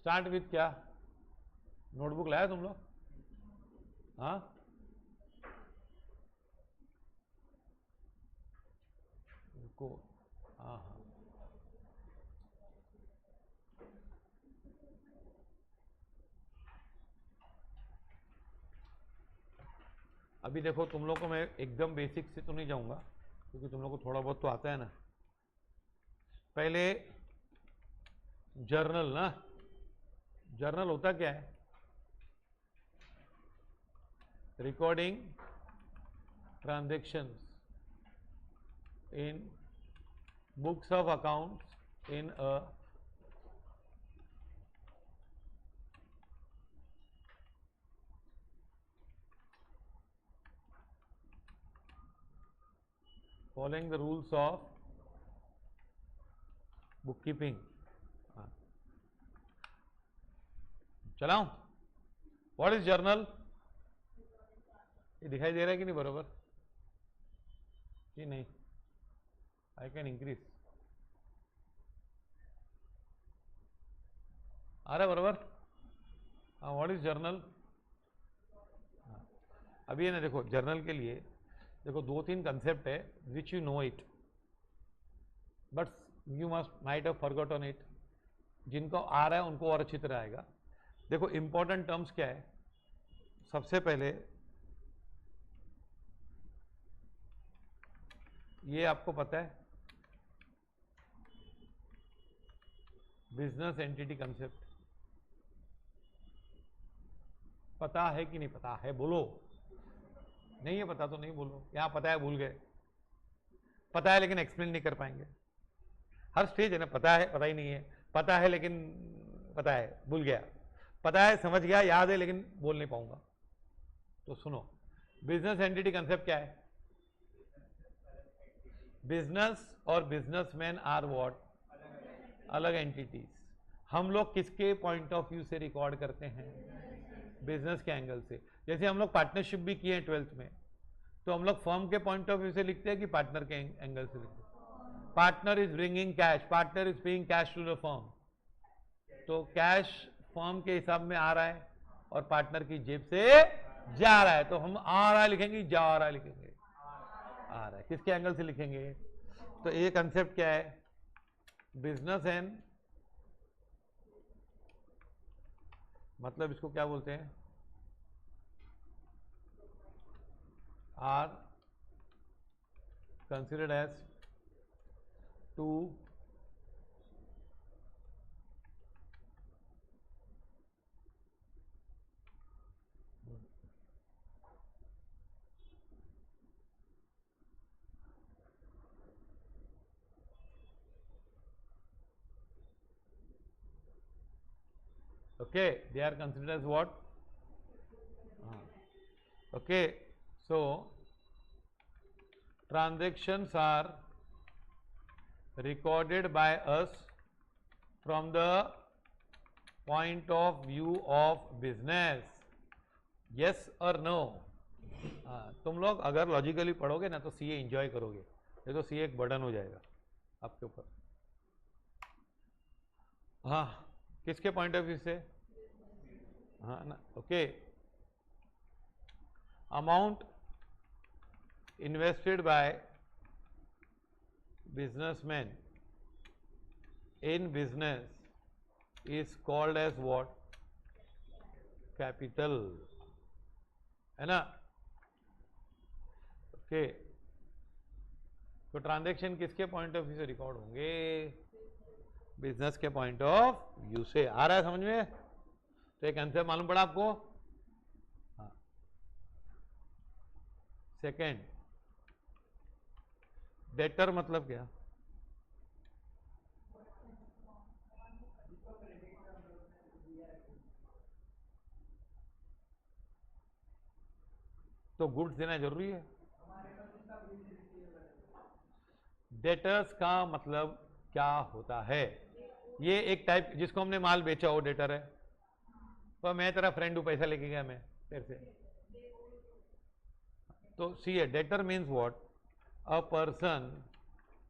Start with क्या? Notebook लाया तुम लोग? हाँ, को हाँ हाँ, अभी देखो तुम लोग को मैं एकदम बेसिक से तो नहीं जाऊंगा क्योंकि तुम लोग को थोड़ा बहुत तो आता है ना। पहले जर्नल ना, जर्नल होता क्या है? Recording transactions in books of accounts in a following the rules of bookkeeping. चलाऊं? What is journal? ये दिखाई दे रहा है कि नहीं बरोबर? कि नहीं? आई कैन इंक्रीज, आ रहा है बरोबर? हाँ, व्हाट इज जर्नल? अभी है ना, देखो जर्नल के लिए देखो दो तीन कंसेप्ट है which you know it but you must might have forgotten it. जिनको आ रहा है उनको और अच्छी तरह आएगा। देखो इंपॉर्टेंट टर्म्स क्या है? सबसे पहले ये आपको पता है, बिजनेस एंटिटी कंसेप्ट पता है कि नहीं पता है? बोलो। नहीं है पता तो नहीं बोलो। यहां पता है, भूल गए। पता है लेकिन एक्सप्लेन नहीं कर पाएंगे। हर स्टेज है ना, पता है पता ही नहीं है, पता है लेकिन पता है भूल गया, पता है समझ गया याद है लेकिन बोल नहीं पाऊंगा। तो सुनो, बिजनेस एंटिटी कंसेप्ट क्या है? बिजनेस और बिजनेसमैन आर व्हाट? अलग एंटिटीज। हम लोग किसके पॉइंट ऑफ व्यू से रिकॉर्ड करते हैं? बिजनेस के एंगल से। जैसे हम लोग पार्टनरशिप भी किए हैं 12th में, तो हम लोग फर्म के पॉइंट ऑफ व्यू से लिखते हैं कि पार्टनर के एंगल से लिखते हैं? Partner is bringing cash, partner is paying cash to the firm, तो कैश फर्म के हिसाब में आ रहा है और पार्टनर की जेब से जा रहा है, तो हम आ रहा है लिखेंगे, जा रहा है लिखेंगे? आ रहा है। किसके एंगल से लिखेंगे? तो ये कंसेप्ट क्या है? बिजनेस एंड, मतलब इसको क्या बोलते हैं? Are considered as two okay, they are considered as what? Okay, so transactions are recorded by us from the point of view of business. Yes or no? तुम लोग अगर लॉजिकली पढ़ोगे ना तो सीए एंजॉय करोगे, ये तो सीए एक बर्डन हो जाएगा आपके ऊपर। हाँ, किसके पॉइंट ऑफ व्यू से? हाँ ना, okay. Amount invested by businessman in business is called as what? Capital, है ना? ओके, तो ट्रांजैक्शन किसके पॉइंट ऑफ व्यू से रिकॉर्ड होंगे? बिजनेस के पॉइंट ऑफ व्यू से। आ रहा है समझ में? तो एक आंसर मालूम पड़ा आपको? हाँ। सेकेंड, डेटर मतलब क्या? तो गुड्स देना जरूरी है। डेटर्स का मतलब क्या होता है? ये एक टाइप, जिसको हमने माल बेचा वो डेटर है। तो मैं तेरा फ्रेंड हूं, पैसा लेके गया मैं तेरे से, तो see debtor means what? A person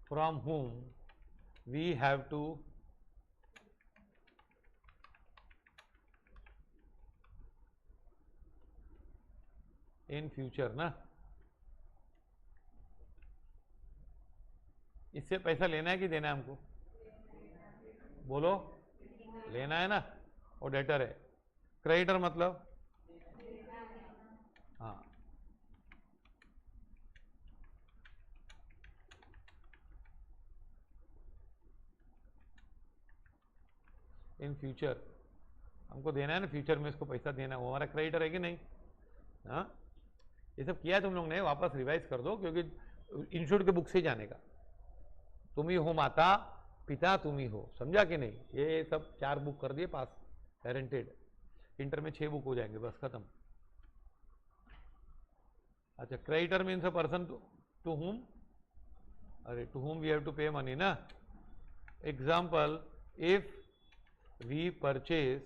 from whom we have to in future ना, इससे पैसा लेना है कि देना है हमको? बोलो, लेना है ना, और डेटर है। क्रेडिटर मतलब हाँ, इन फ्यूचर हमको देना है ना, फ्यूचर में इसको पैसा देना है, वो हमारा क्रेडिटर है कि नहीं? हाँ, ये सब किया है तुम लोग ने, वापस रिवाइज कर दो, क्योंकि इंस्टीट्यूट के बुक से ही जाने का। तुम ही हो माता पिता, तुम ही हो, समझा कि नहीं? ये सब 4 बुक कर दिए पास, गारंटेड। इंटर में 6 बुक हो जाएंगे, बस खत्म। अच्छा, creditor means a person to whom, अरे to whom we have to pay money ना। Example, if we purchase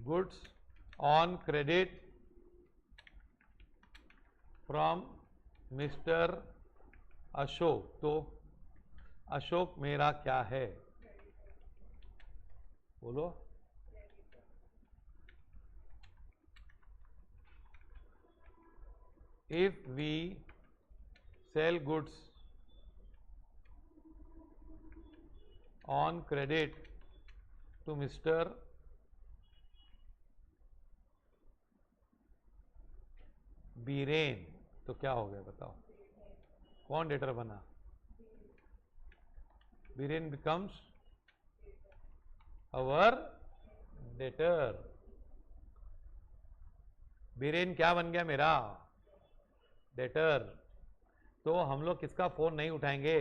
goods on credit from mister Ashok, तो अशोक मेरा क्या है? बोलो। If we sell goods on credit to Mr. Biren, तो क्या हो गया बताओ? कौन डेटर बना? बीरेन बिकम्स अवर डेटर। बीरेन क्या बन गया? मेरा डेटर। तो हम लोग किसका फोन नहीं उठाएंगे?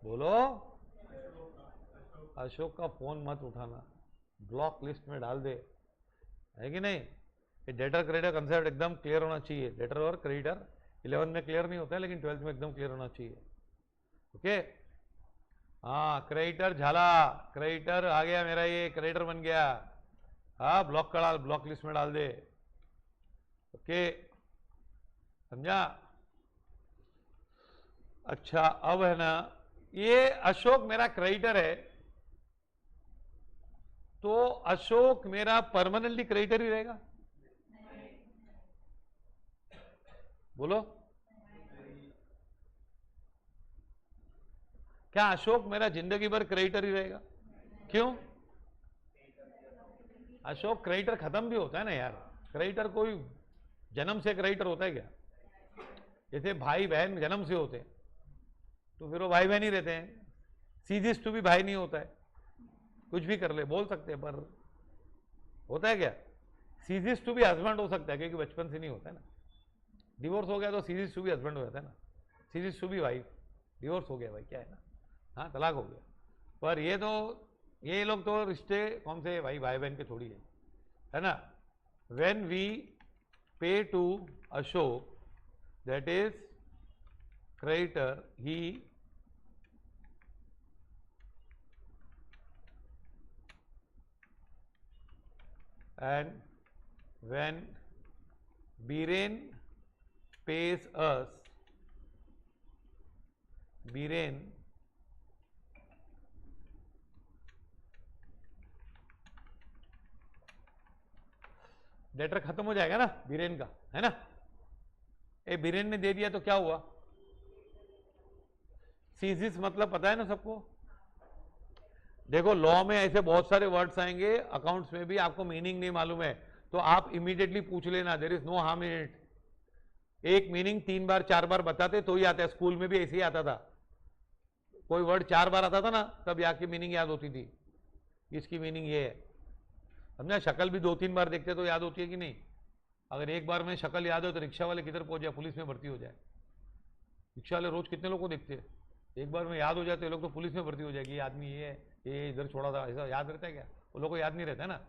बोलो, अशोक का फोन मत उठाना, ब्लॉक लिस्ट में डाल दे, है कि नहीं? ये डेटर क्रेडिटर कंसेप्ट एकदम क्लियर होना चाहिए। डेटर और क्रेडिटर 11 में क्लियर नहीं होता है, लेकिन 12th में एकदम क्लियर होना चाहिए। ओके, हाँ, क्रेडिटर झाला, क्रेडिटर आ गया मेरा, ये क्रेडिटर बन गया। हाँ, ब्लॉक का डाल, ब्लॉक लिस्ट में डाल दे। ओके, समझा? अच्छा, अब है ना, ये अशोक मेरा क्रेडिटर है, तो अशोक मेरा परमानेंटली क्रेडिटर ही रहेगा? बोलो, क्या अशोक मेरा जिंदगी भर क्रेडिटर ही रहेगा? क्यों? अशोक क्रेडिटर खत्म भी होता है ना यार। क्रेडिटर कोई जन्म से क्रेडिटर होता है क्या? जैसे भाई बहन जन्म से होते हैं, तो फिर वो भाई बहन ही रहते हैं। सीजिस टू भी भाई नहीं होता है, कुछ भी कर ले, बोल सकते हैं, पर होता है क्या? सीजिस टू भी हस्बैंड हो सकता है, क्योंकि बचपन से नहीं होता है ना। डिवोर्स हो गया तो सीजिस टू भी हस्बैंड हो जाता है ना, सीजिस टू भी वाइफ, डिवोर्स हो गया भाई, क्या है ना, हाँ, तलाक हो गया। पर ये तो, ये लोग तो रिश्ते कौन से भाई, भाई बहन के थोड़ी है ना। When we pay to Ashok, that is creditor, he and when Biren pays us, Biren debtor खत्म हो जाएगा ना बीरेन का, है ना। ए बीरेन ने दे दिया तो क्या हुआ? सीजिस मतलब पता है ना सबको। देखो, लॉ में ऐसे बहुत सारे वर्ड्स आएंगे, अकाउंट्स में भी, आपको मीनिंग नहीं मालूम है तो आप इमीडिएटली पूछ लेना, there is no harm in it. एक मीनिंग 3 बार 4 बार बताते तो ही आता है, स्कूल में भी ऐसे ही आता था। कोई वर्ड 4 बार आता था ना, तब आके मीनिंग याद होती थी, इसकी मीनिंग ये है, समझा। शक्ल भी 2-3 बार देखते तो याद होती है कि नहीं? अगर एक बार में शक्ल याद हो तो रिक्शा वाले किधर पहुंच जाए, पुलिस में भर्ती हो जाए। रिक्शा वाले रोज कितने लोग को देखते हैं, एक बार में याद हो जाते लोग तो पुलिस में भर्ती हो जाएगी, ये आदमी ये है, ये इधर छोड़ा था, ऐसा याद रहता है क्या? वो लोग को याद नहीं रहता है ना।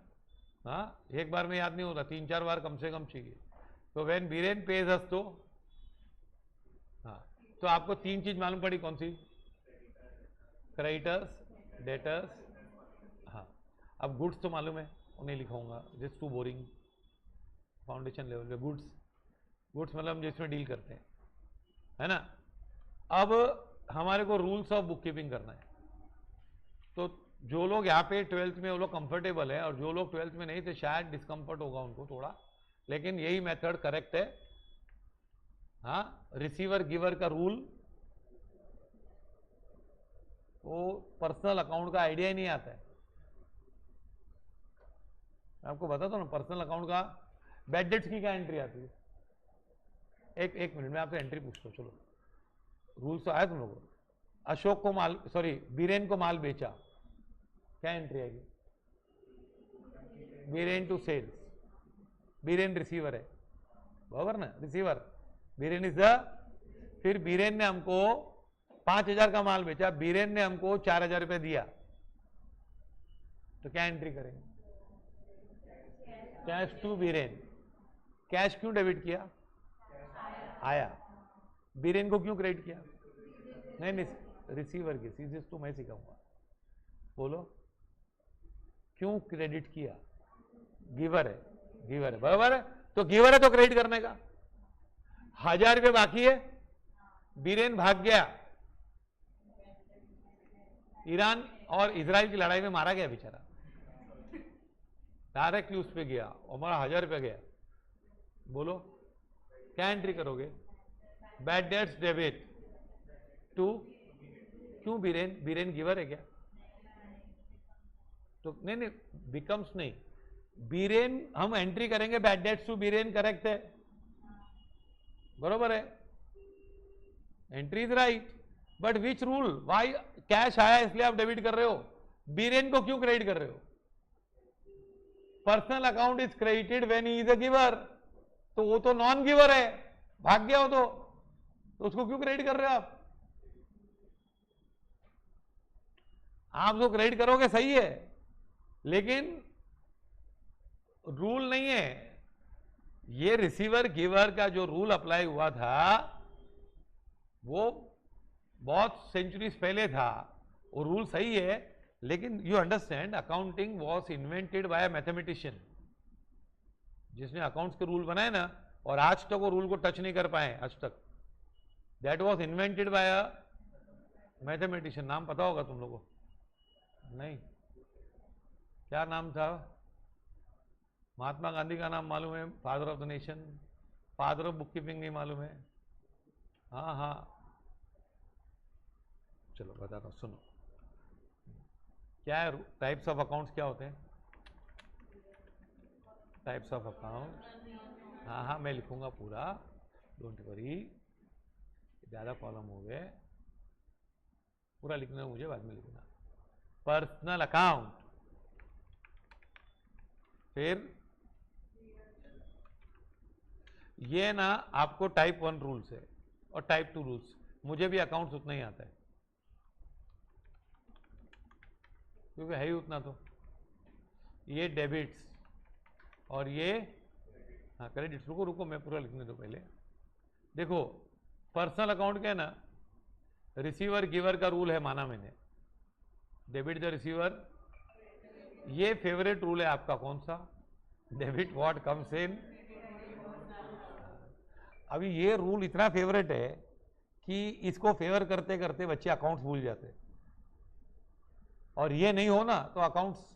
हाँ, एक बार में याद नहीं होता, 3-4 बार कम से कम चाहिए। तो व्हेन बीरेन पेज अस, तो हाँ, तो आपको 3 चीज मालूम पड़ी, कौन सी? क्रेडिटर्स, डेटर्स, हाँ। अब गुड्स तो मालूम है, उन्हें लिखाऊंगा, just too boring, foundation level पे गुड्स। गुड्स मतलब हम जिसमें डील करते हैं, है ना। अब हमारे को रूल्स ऑफ बुक कीपिंग करना है, तो जो लोग यहाँ पे 12th में वो लोग कंफर्टेबल है, और जो लोग 12th में नहीं थे शायद डिस्कम्फर्ट होगा उनको थोड़ा, लेकिन यही मेथड करेक्ट है। हाँ, रिसीवर गिवर का रूल, वो पर्सनल अकाउंट का आइडिया ही नहीं आता है। मैं आपको बताता हूँ ना, पर्सनल अकाउंट का बैड डेट्स की क्या एंट्री आती है। एक मिनट में आपसे एंट्री पूछता हूँ, चलो रूल्स तो आया तुम लोगों को। अशोक को माल, सॉरी बीरेन को माल बेचा, क्या एंट्री आएगी? Biren to sales, Biren receiver है, बराबर ना, रिसीवर, बीरेन इज द, फिर बीरेन ने हमको 5,000 का माल बेचा, बीरेन ने हमको 4,000 रुपए दिया, तो क्या एंट्री करेंगे? Cash to Biren. कैश क्यों डेबिट किया? आया। बीरेन को क्यों क्रेडिट किया? नहीं, रिसीवर की, सीधे तो मैं सिखाऊंगा, बोलो क्यों क्रेडिट किया? गिवर है, गिवर है, बराबर है, तो गिवर है तो क्रेडिट करने का। 1,000 रुपये बाकी है, बीरेन भाग गया, ईरान और इजराइल की लड़ाई में मारा गया बेचारा, डायरेक्टली उस पे गया और हमारा 1,000 रुपया गया, बोलो क्या एंट्री करोगे? बैड डेट्स डेबिट टू, क्यों बीरेन? बीरेन गिवर है क्या? तो नहीं, बिकम्स नहीं, बीरेन हम एंट्री करेंगे, bad debts to Biren correct है, बरोबर है, entry is right, but which rule? Why? Cash आया इसलिए आप डेबिट कर रहे हो, बीरेन को क्यों क्रेडिट कर रहे हो? Personal account is credited when he is a giver, तो वो तो नॉन गिवर है, भाग गया हो तो उसको क्यों क्रेडिट कर रहे हो आप? आप जो क्रेडिट करोगे सही है, लेकिन रूल नहीं है ये। रिसीवर गिवर का जो रूल अप्लाई हुआ था वो बहुत सेंचुरीज पहले था, वो रूल सही है, लेकिन you understand accounting was invented by a mathematician, जिसने अकाउंट्स के रूल बनाए ना, और आज तक वो रूल को टच नहीं कर पाए आज तक। That was invented by a mathematician. नाम पता होगा तुम लोगों को? नहीं, क्या नाम था? महात्मा गांधी का नाम मालूम है, father of the nation, father of book keeping नहीं मालूम है? हाँ हाँ, चलो बताता हूँ, सुनो क्या है टाइप्स ऑफ अकाउंट्स, क्या होते हैं टाइप्स ऑफ अकाउंट? हाँ हाँ, मैं लिखूंगा पूरा, डोंट वरी, ज़्यादा कॉलम हो गए, पूरा लिखना मुझे, बाद में लिखना। पर्सनल अकाउंट, फिर ये ना आपको टाइप 1 रूल्स है और टाइप 2 रूल्स। मुझे भी अकाउंट्स उतना ही आता है क्योंकि है ही उतना। तो ये डेबिट्स और ये, हाँ क्रेडिट्स। रुको रुको, मैं पूरा लिखने दो पहले। देखो पर्सनल अकाउंट क्या है ना, रिसीवर गिवर का रूल है, माना मैंने, डेबिट द रिसीवर, ये फेवरेट रूल है आपका। कौन सा? Debit what comes in. अभी ये रूल इतना फेवरेट है कि इसको फेवर करते करते बच्चे अकाउंट्स भूल जाते हैं, और ये नहीं हो ना तो अकाउंट्स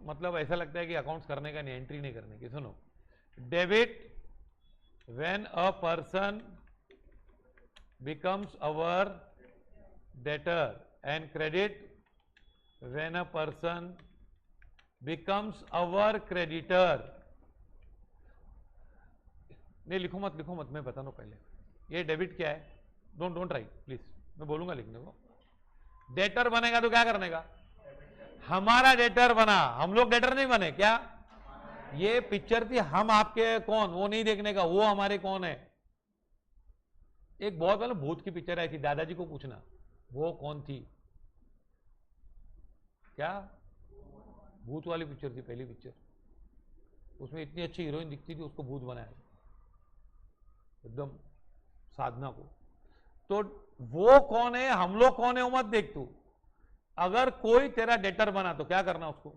मतलब ऐसा लगता है कि अकाउंट्स करने का नहीं, एंट्री नहीं करने की। सुनो, debit when a person becomes our debtor, and credit when a person becomes our creditor. नहीं लिखो मत, लिखो मत, मैं बता दूं पहले। ये डेबिट क्या है? डोंट राइट प्लीज, मैं बोलूंगा लिखने को। डेटर बनेगा तो क्या करने का? हमारा डेटर बना, हम लोग डेटर नहीं बने क्या? ये पिक्चर थी हम आपके कौन, वो नहीं देखने का, वो हमारे कौन है। एक बहुत वाला भूत की पिक्चर आई थी, दादाजी को पूछना वो कौन थी। क्या भूत वाली पिक्चर थी, पहली पिक्चर, उसमें इतनी अच्छी हीरोइन दिखती थी, उसको भूत बनाया एकदम, साधना को। तो वो कौन है, हम लोग कौन है, वो मत देख तू। अगर कोई तेरा डेटर बना तो क्या करना उसको,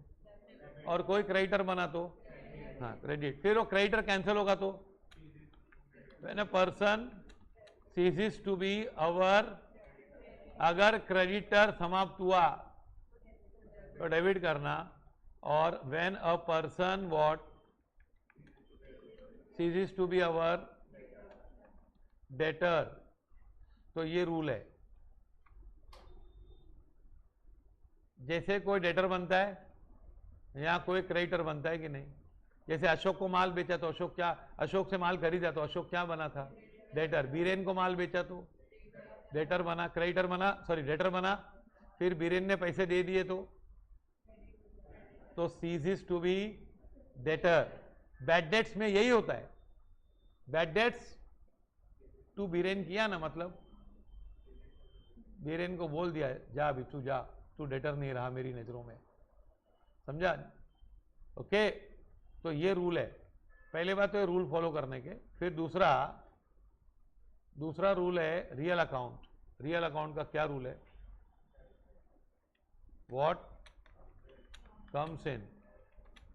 और कोई क्रेडिटर बना तो हाँ क्रेडिट। फिर वो क्रेडिटर कैंसिल होगा तो when a person ceases to be our अगर क्रेडिटर समाप्त हुआ तो डेबिट करना, और when a person what ceases to be our debtor, तो ये रूल है। जैसे कोई डेटर बनता है या कोई क्रेडिटर बनता है कि नहीं। जैसे अशोक को माल बेचा तो अशोक से माल खरीदा तो अशोक क्या बना था, डेटर। बीरेन को माल बेचा तो डेटर बना, क्रेडिटर बना, सॉरी डेटर बना। फिर बीरेन ने पैसे दे दिए तो ceases to be debtor. Bad debts में यही होता है, बैड डेट्स टू बीरेन किया ना, मतलब बीरेन को बोल दिया जा अभी तू जा, तू डेटर नहीं रहा मेरी नजरों में, समझा। ओके, तो ये रूल है। पहले बात तो ये रूल फॉलो करने के। फिर दूसरा रूल है रियल अकाउंट। रियल अकाउंट का क्या रूल है, what comes in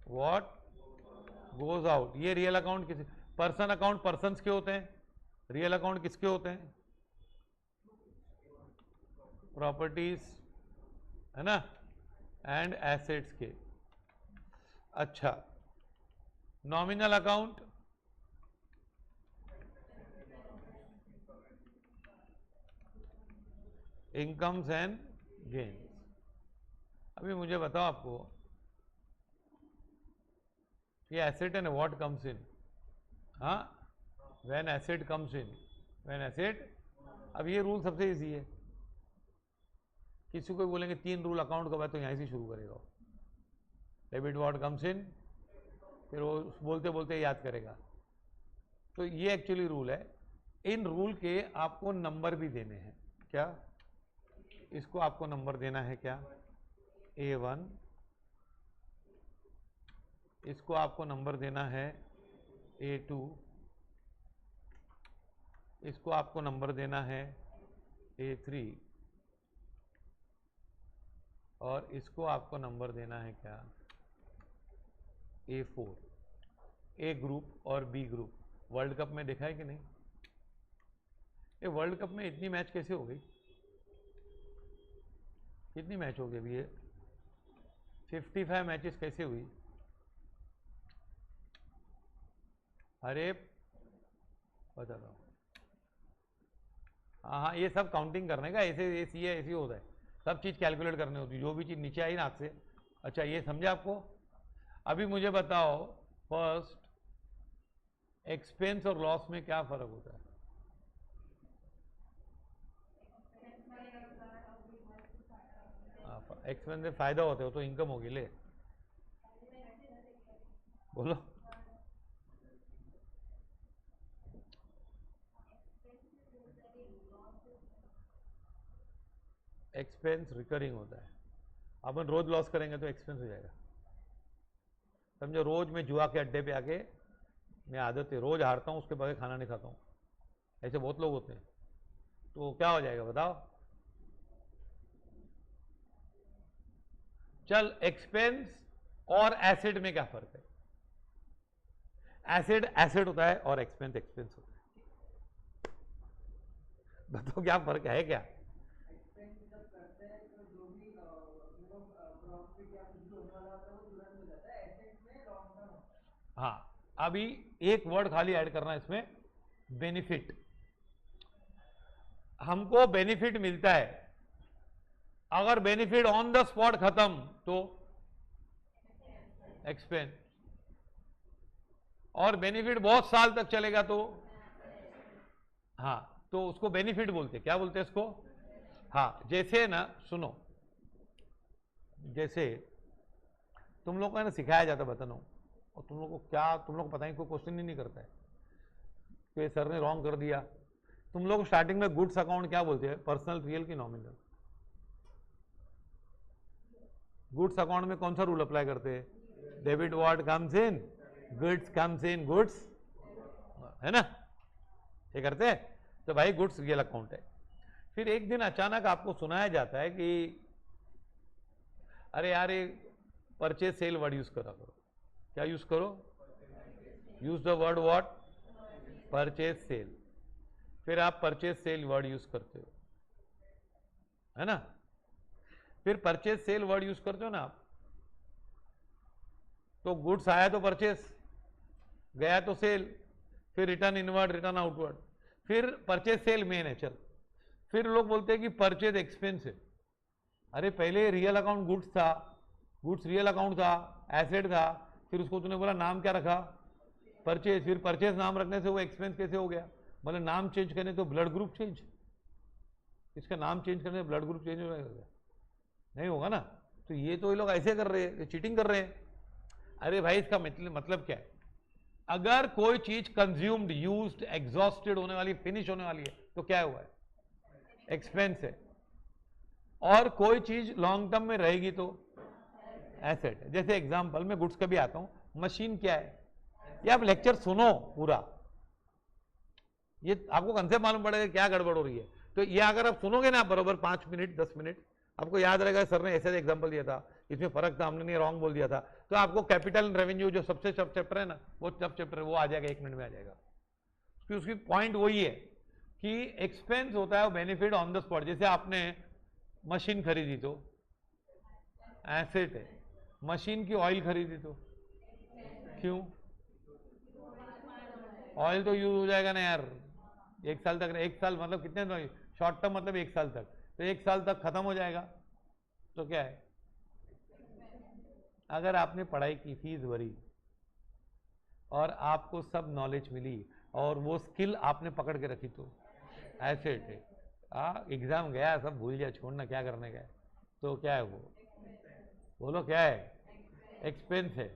what goes out. ये रियल अकाउंट किसी पर्सन अकाउंट पर्सन्स के होते हैं, रियल अकाउंट किसके होते हैं, प्रॉपर्टीज, है ना, एंड एसेट्स के। अच्छा, nominal account incomes and gains. अभी मुझे बताओ आपको ये एसेट है ना, व्हाट कम्स इन, हाँ, when asset comes in, when asset. अब ये रूल सबसे इजी है। किसी को बोलेंगे 3 रूल अकाउंट का बात, तो यहीं से शुरू करेगा, डेबिट व्हाट कम्स इन, फिर वो बोलते बोलते याद करेगा। तो ये एक्चुअली रूल है। इन रूल के आपको नंबर भी देने हैं। क्या, इसको आपको नंबर देना है क्या, A1, इसको आपको नंबर देना है A2, इसको आपको नंबर देना है A3, और इसको आपको नंबर देना है क्या, A4। ए ग्रुप और बी ग्रुप। वर्ल्ड कप में देखा है कि नहीं, ये वर्ल्ड कप में इतनी मैच कैसे हो गई, कितनी मैच हो गई अभी ये 55 मैचेस कैसे हुई। अरे बता दो, हाँ, ये सब काउंटिंग करने का, ऐसे ऐसे होता है, सब चीज कैलकुलेट करनी होती है, जो भी चीज नीचे आई ना हाथ से। अच्छा, ये समझा आपको। अभी मुझे बताओ फर्स्ट, एक्सपेंस और लॉस में क्या फर्क होता है। एक्सपेंस में फायदा होता है, तो इनकम होगी, ले बोलो। एक्सपेंस रिकरिंग होता है, अपन रोज लॉस करेंगे तो एक्सपेंस हो जाएगा। समझो रोज मैं जुआ के अड्डे पे आके, मैं आदत है रोज हारता हूँ, उसके बगैर खाना नहीं खाता हूँ, ऐसे बहुत लोग होते हैं, तो क्या हो जाएगा बताओ। चल, एक्सपेंस और एसेट में क्या फर्क है। एसेट एसेट होता है और एक्सपेंस एक्सपेंस होता है। बताओ क्या फर्क है क्या। हाँ, अभी एक वर्ड खाली ऐड करना इसमें, बेनिफिट। हमको बेनिफिट मिलता है, अगर बेनिफिट ऑन द स्पॉट खत्म तो एक्सपेंस, और बेनिफिट बहुत साल तक चलेगा तो, हाँ, तो उसको बेनिफिट बोलते। क्या बोलते हैं इसको, हाँ। जैसे ना, सुनो, जैसे तुम लोग को है ना सिखाया जाता बतनों, और तुम लोग को क्या, तुम लोग को पता ही कोई क्वेश्चन ही नहीं करता है कि सर ने रॉन्ग कर दिया। तुम लोग स्टार्टिंग में गुड्स अकाउंट क्या बोलते हैं, पर्सनल, रियल की नॉमिनल। गुड्स अकाउंट में कौन सा रूल अप्लाई करते हैं, debit what comes in goods comes in goods, है ना, ये करते हैं। तो भाई गुड्स रियल अकाउंट है। फिर एक दिन अचानक आपको सुनाया जाता है कि अरे यार ये परचेज सेल वर्ड यूज करा करो। क्या यूज करो, use the word what, purchase sale. फिर आप परचेज सेल वर्ड यूज करते हो, है ना। फिर परचेज सेल वर्ड यूज करते हो ना आप, तो गुड्स आया तो परचेस, गया तो सेल, फिर रिटर्न इनवर्ड, रिटर्न आउटवर्ड, फिर परचेज सेल मेन है। चल, फिर लोग बोलते हैं कि परचेज एक्सपेंस है। अरे पहले रियल अकाउंट गुड्स था, गुड्स रियल अकाउंट था, एसेट था, फिर उसको तूने बोला नाम क्या रखा, परचेज, फिर परचेज नाम रखने से वो एक्सपेंस कैसे हो गया? मतलब नाम चेंज करने तो ब्लड ग्रुप चेंज, इसका नाम चेंज करने से ब्लड ग्रुप चेंज हो जाएगा? नहीं होगा ना। तो ये तो ये लोग ऐसे कर रहे हैं, चीटिंग कर रहे हैं। अरे भाई इसका मतलब क्या है? अगर कोई चीज कंज्यूम्ड, यूज्ड, एग्जॉस्टेड होने वाली, फिनिश होने वाली है तो क्या हुआ है? एक्सपेंस है। और कोई चीज लॉन्ग टर्म में रहेगी तो एसेट है। जैसे एग्जांपल में गुड्स का भी आता हूं, मशीन क्या है? ये आप लेक्चर सुनो पूरा, ये आपको कंसेप्ट मालूम पड़ेगा क्या गड़बड़ हो रही है। तो ये अगर आप सुनोगे ना बरोबर 5 मिनट 10 मिनट, आपको याद रहेगा सर ने ऐसे एग्जांपल दिया था, इसमें फर्क था, हमने नहीं रॉन्ग बोल दिया था। तो आपको कैपिटल रेवेन्यू जो सबसे सब चैप्टर है ना, वो सब चैप्टर वो आ जाएगा, 1 मिनट में आ जाएगा। उसकी पॉइंट वही है कि एक्सपेंस होता है वो बेनिफिट ऑन द स्पॉट। जैसे आपने मशीन खरीदी तो एसेट है, मशीन की ऑयल खरीदी तो क्यों? ऑयल तो यूज हो जाएगा ना यार 1 साल तक। 1 साल मतलब कितने, शॉर्ट टर्म मतलब 1 साल तक, तो 1 साल तक खत्म हो जाएगा तो क्या है? अगर आपने पढ़ाई की, फीस भरी और आपको सब नॉलेज मिली और वो स्किल आपने पकड़ के रखी तो एसेट है। एग्जाम गया सब भूल जा, छोड़ना, क्या करने का है। तो क्या है वो? बोलो क्या है? एक्सपेंस है।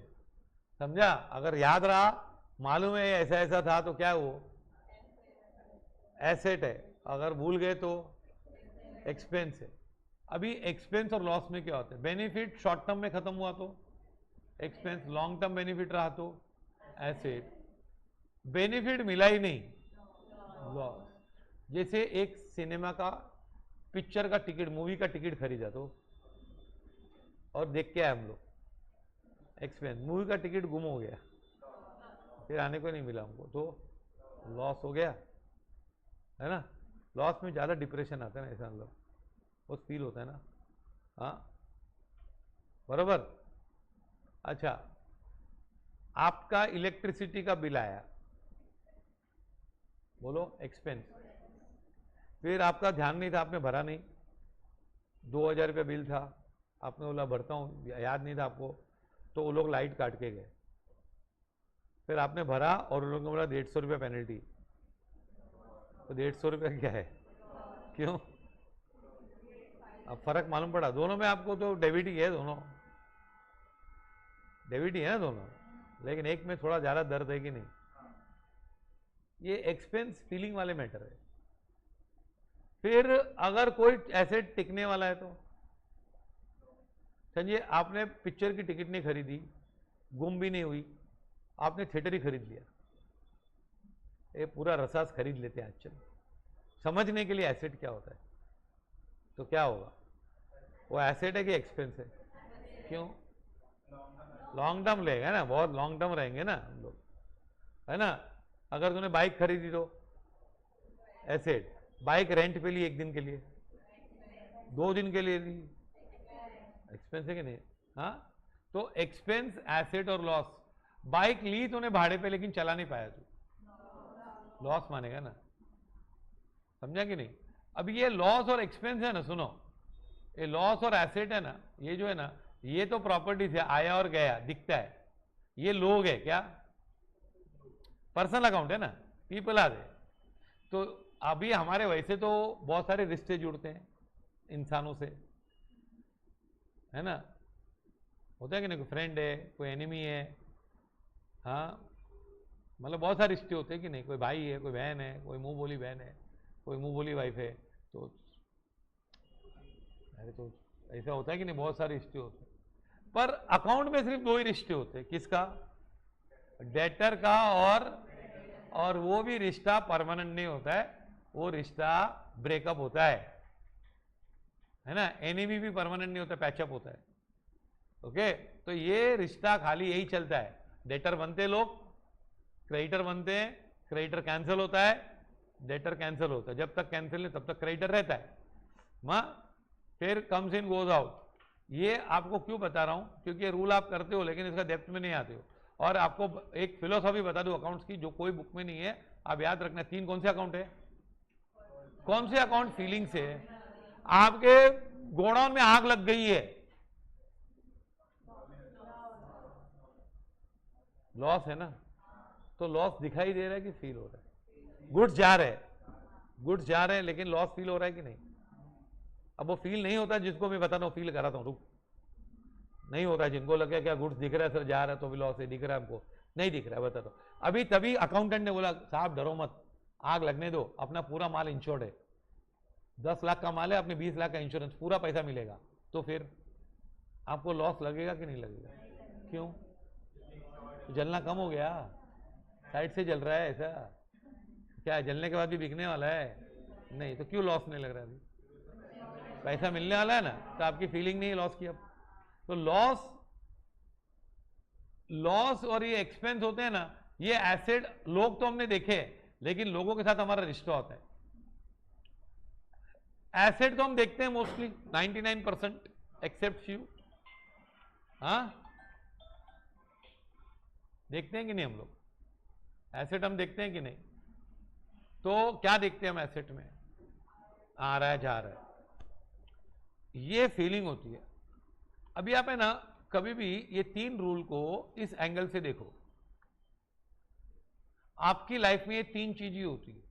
समझा? अगर याद रहा, मालूम है ऐसा ऐसा था तो क्या है वो? एसेट है। अगर भूल गए तो एक्सपेंस है। अभी एक्सपेंस और लॉस में क्या होता है? बेनिफिट शॉर्ट टर्म में खत्म हुआ तो एक्सपेंस, लॉन्ग टर्म बेनिफिट रहा तो एसेट, बेनिफिट मिला ही नहीं, लॉस। जैसे एक सिनेमा का पिक्चर का टिकट, मूवी का टिकट खरीदा तो और देख के आए हम लोग, एक्सपेंस। मूवी का टिकट गुम हो गया, फिर आने को नहीं मिला हमको, तो लॉस हो गया, है ना। लॉस में ज़्यादा डिप्रेशन आता है ना, ऐसा मतलब वो फील होता है ना। हाँ बराबर। अच्छा, आपका इलेक्ट्रिसिटी का बिल आया, बोलो एक्सपेंस। फिर आपका ध्यान नहीं था, आपने भरा नहीं, 2000 रुपया बिल था, आपने बोला भरता हूँ, याद नहीं था आपको, तो वो लोग लाइट काट के गए। फिर आपने भरा और उन लोगों ने बोला 150 रुपया पेनल्टी। तो 150 रुपया क्या है? क्यों? अब फर्क मालूम पड़ा दोनों में आपको? तो डेबिट ही है, दोनों डेबिट ही है ना दोनों, लेकिन एक में थोड़ा ज्यादा दर्द है कि नहीं? ये एक्सपेंस फीलिंग वाले मैटर है। फिर अगर कोई एसेट टिकने वाला है तो समझिए आपने पिक्चर की टिकट नहीं खरीदी, गुम भी नहीं हुई, आपने थिएटर ही खरीद लिया। ये पूरा रसास खरीद लेते हैं आजकल, समझने के लिए एसेट क्या होता है। तो क्या होगा? वो एसेट है कि एक्सपेंस है? क्यों? लॉन्ग टर्म लेगा ना, बहुत लॉन्ग टर्म रहेंगे ना हम लोग, है ना। अगर तूने बाइक खरीदी तो एसेट, बाइक रेंट पे ली 1 दिन के लिए, 2 दिन के लिए ली, एक्सपेंस है कि नहीं? हाँ, तो एक्सपेंस, एसेट और लॉस। बाइक ली तूने भाड़े पे लेकिन चला नहीं पाया तू, लॉस मानेगा ना, समझा कि नहीं? अब ये लॉस और एक्सपेंस है ना, सुनो, ये लॉस और एसेट है ना, ये जो है ना, ये तो प्रॉपर्टीज है, आया और गया दिखता है। ये लोग है क्या? पर्सनल अकाउंट है ना, पीपल आर है। तो अभी हमारे वैसे तो बहुत सारे रिश्ते जुड़ते हैं इंसानों से, है ना, होता है कि नहीं? कोई फ्रेंड है, कोई एनिमी है, हाँ, मतलब बहुत सारे रिश्ते होते हैं कि नहीं? कोई भाई है, कोई बहन है, कोई मुंह बोली बहन है, कोई मुंह बोली वाइफ है। तो अरे तो ऐसा होता है कि नहीं? बहुत सारे रिश्ते होते हैं, पर अकाउंट में सिर्फ 2 ही रिश्ते होते हैं। किसका? डेटर का, और वो भी रिश्ता परमानेंट नहीं होता है, वो रिश्ता ब्रेकअप होता है ना। एनिमी भी परमानेंट नहीं होता, पैचअप होता है। ओके, तो ये रिश्ता खाली यही चलता है, डेटर बनते लोग, क्रेडिटर बनते हैं, क्रेडिटर कैंसिल होता है, डेटर कैंसिल होता है। जब तक कैंसिल नहीं तब तक क्रेडिटर रहता है। फिर कम्स इन गोज आउट। ये आपको क्यों बता रहा हूं, क्योंकि ये रूल आप करते हो लेकिन इसका डेप्थ में नहीं आते हो। और आपको एक फिलोसॉफी बता दूं अकाउंट्स की, जो कोई बुक में नहीं है, आप याद रखना। 3 कौन से अकाउंट है? कौन से अकाउंट फीलिंग से है? आपके गोडाउन में आग लग गई है, लॉस है ना, तो लॉस दिखाई दे रहा है कि फील हो रहा है? गुड्स जा रहे हैं, गुड्स जा रहे हैं, लेकिन लॉस फील हो रहा है कि नहीं? अब वो फील नहीं होता जिसको मैं बता रहा हूं, फील कराता हूं, रुक। नहीं होता, जिनको लगे क्या गुड्स दिख रहा है सर, जा रहा है तो भी लॉस है, दिख रहा है हमको नहीं दिख रहा है, बता दो। अभी तभी अकाउंटेंट ने बोला साहब डरो मत, आग लगने दो, अपना पूरा माल इंश्योर्ड है, 10 लाख का माल है, अपने 20 लाख का इंश्योरेंस, पूरा पैसा मिलेगा। तो फिर आपको लॉस लगेगा कि नहीं लगेगा? क्यों? जलना कम हो गया, साइड से जल रहा है ऐसा क्या? जलने के बाद भी बिकने वाला है? नहीं, तो क्यों लॉस नहीं लग रहा? अभी पैसा मिलने वाला है ना, तो आपकी फीलिंग नहीं लॉस की। अब तो लॉस और ये एक्सपेंस होते हैं ना, ये एसेट लोग तो हमने देखे, लेकिन लोगों के साथ हमारा रिश्ता होता है। एसेट तो हम देखते हैं मोस्टली 99% एक्सेप्ट फ्यू। हाँ, देखते हैं कि नहीं हम लोग? एसेट हम देखते हैं कि नहीं? तो क्या देखते हैं हम एसेट में? आ रहा है, जा रहा है, ये फीलिंग होती है। अभी आप है ना, कभी भी ये 3 रूल को इस एंगल से देखो। आपकी लाइफ में ये 3 चीजें होती है,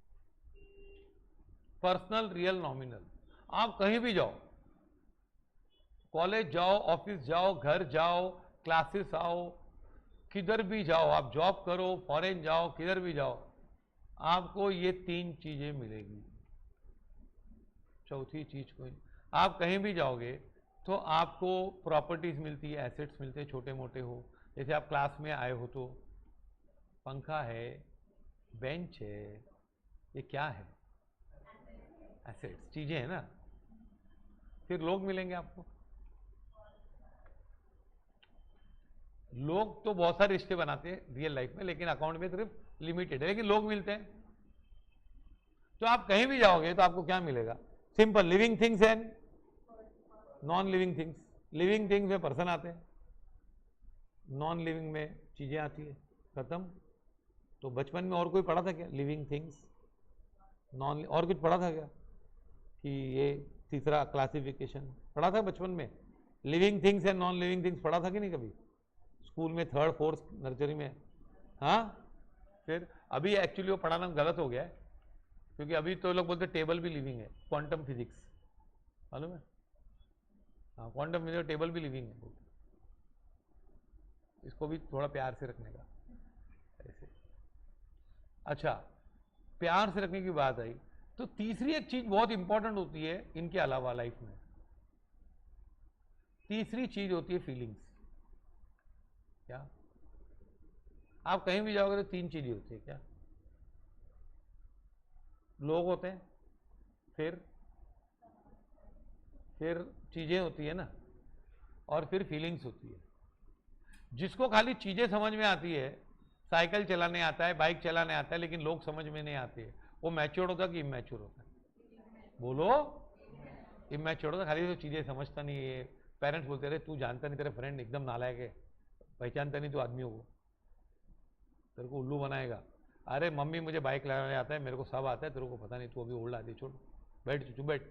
पर्सनल, रियल, नॉमिनल। आप कहीं भी जाओ, कॉलेज जाओ, ऑफिस जाओ, घर जाओ, क्लासेस आओ, किधर भी जाओ, आप जॉब करो, फॉरेन जाओ, किधर भी जाओ, आपको ये 3 चीजें मिलेगी। चौथी चीज कोई। आप कहीं भी जाओगे तो आपको प्रॉपर्टीज मिलती है, एसेट्स मिलते हैं, छोटे मोटे हो। जैसे आप क्लास में आए हो तो पंखा है, बेंच है, ये क्या है? एसेट्स, चीजें हैं ना। फिर लोग मिलेंगे आपको। लोग तो बहुत सारे रिश्ते बनाते हैं रियल लाइफ में, लेकिन अकाउंट में सिर्फ लिमिटेड है, लेकिन लोग मिलते हैं। तो आप कहीं भी जाओगे तो आपको क्या मिलेगा? Simple, living things and non living things. Living things में पर्सन आते हैं, नॉन लिविंग में चीजें आती है। खत्म। तो बचपन में और कोई पढ़ा था क्या? लिविंग थिंग्स, नॉन, और कुछ पढ़ा था क्या कि ये तीसरा क्लासिफिकेशन पढ़ा था बचपन में? Living things and non living things पढ़ा था कि नहीं कभी स्कूल में, 3rd 4th नर्सरी में? हाँ। फिर अभी एक्चुअली वो पढ़ाना गलत हो गया है, क्योंकि अभी तो लोग बोलते टेबल भी लिविंग है, क्वांटम फिजिक्स, मालूम है? हाँ, क्वांटम फिजिक्स टेबल भी लिविंग है। इसको भी थोड़ा प्यार से रखने का ऐसे। अच्छा, प्यार से रखने की बात आई तो तीसरी एक चीज बहुत इंपॉर्टेंट होती है इनके अलावा लाइफ में। तीसरी चीज होती है फीलिंग्स। क्या? आप कहीं भी जाओगे तो 3 चीजें होती है। क्या? लोग होते हैं, फिर चीजें होती है ना, और फिर फीलिंग्स होती है। जिसको खाली चीजें समझ में आती है, साइकिल चलाने आता है, बाइक चलाने आता है, लेकिन लोग समझ में नहीं आते, वो मैच्योर होता कि इमैच्योर होता है? बोलो। इमैच्योर होता, खाली तो चीजें समझता नहीं है। पेरेंट्स बोलते रहे तू जानता नहीं, तेरे फ्रेंड एकदम नालायक है, पहचानता नहीं तू आदमियों को, तेरे को उल्लू बनाएगा। अरे मम्मी मुझे बाइक चलाने आता है, मेरे को सब आता है, तेरे को पता नहीं, तू अभी ओल्ड आदमी, छोड़, बैठ चुप बैठ।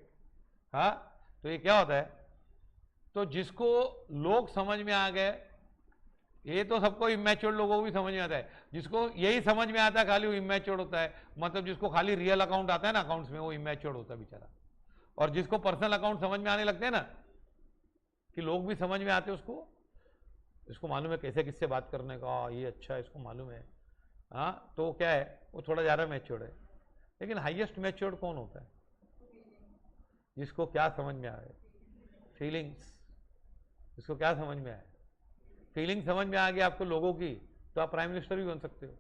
हाँ, तो ये क्या होता है? तो जिसको लोग समझ में आ गए, ये तो सबको इमैच्योर लोगों को भी समझ में आता है। जिसको यही समझ में आता है खाली, वो इमैच्योर होता है। मतलब जिसको खाली रियल अकाउंट आता है ना अकाउंट्स में, वो इमैच्योर होता है बेचारा। और जिसको पर्सनल अकाउंट समझ में आने लगते हैं ना, कि लोग भी समझ में आते हैं उसको, इसको मालूम है कैसे किससे बात करने का, ये अच्छा है, इसको मालूम है। हाँ, तो क्या है, वो थोड़ा ज़्यादा मैच्योर्ड है। लेकिन हाईएस्ट मैच्योर्ड कौन होता है? जिसको क्या समझ में आए? फीलिंग्स। जिसको क्या समझ में आए? फीलिंग समझ में आ गई आपको लोगों की, तो आप प्राइम मिनिस्टर भी बन सकते हो।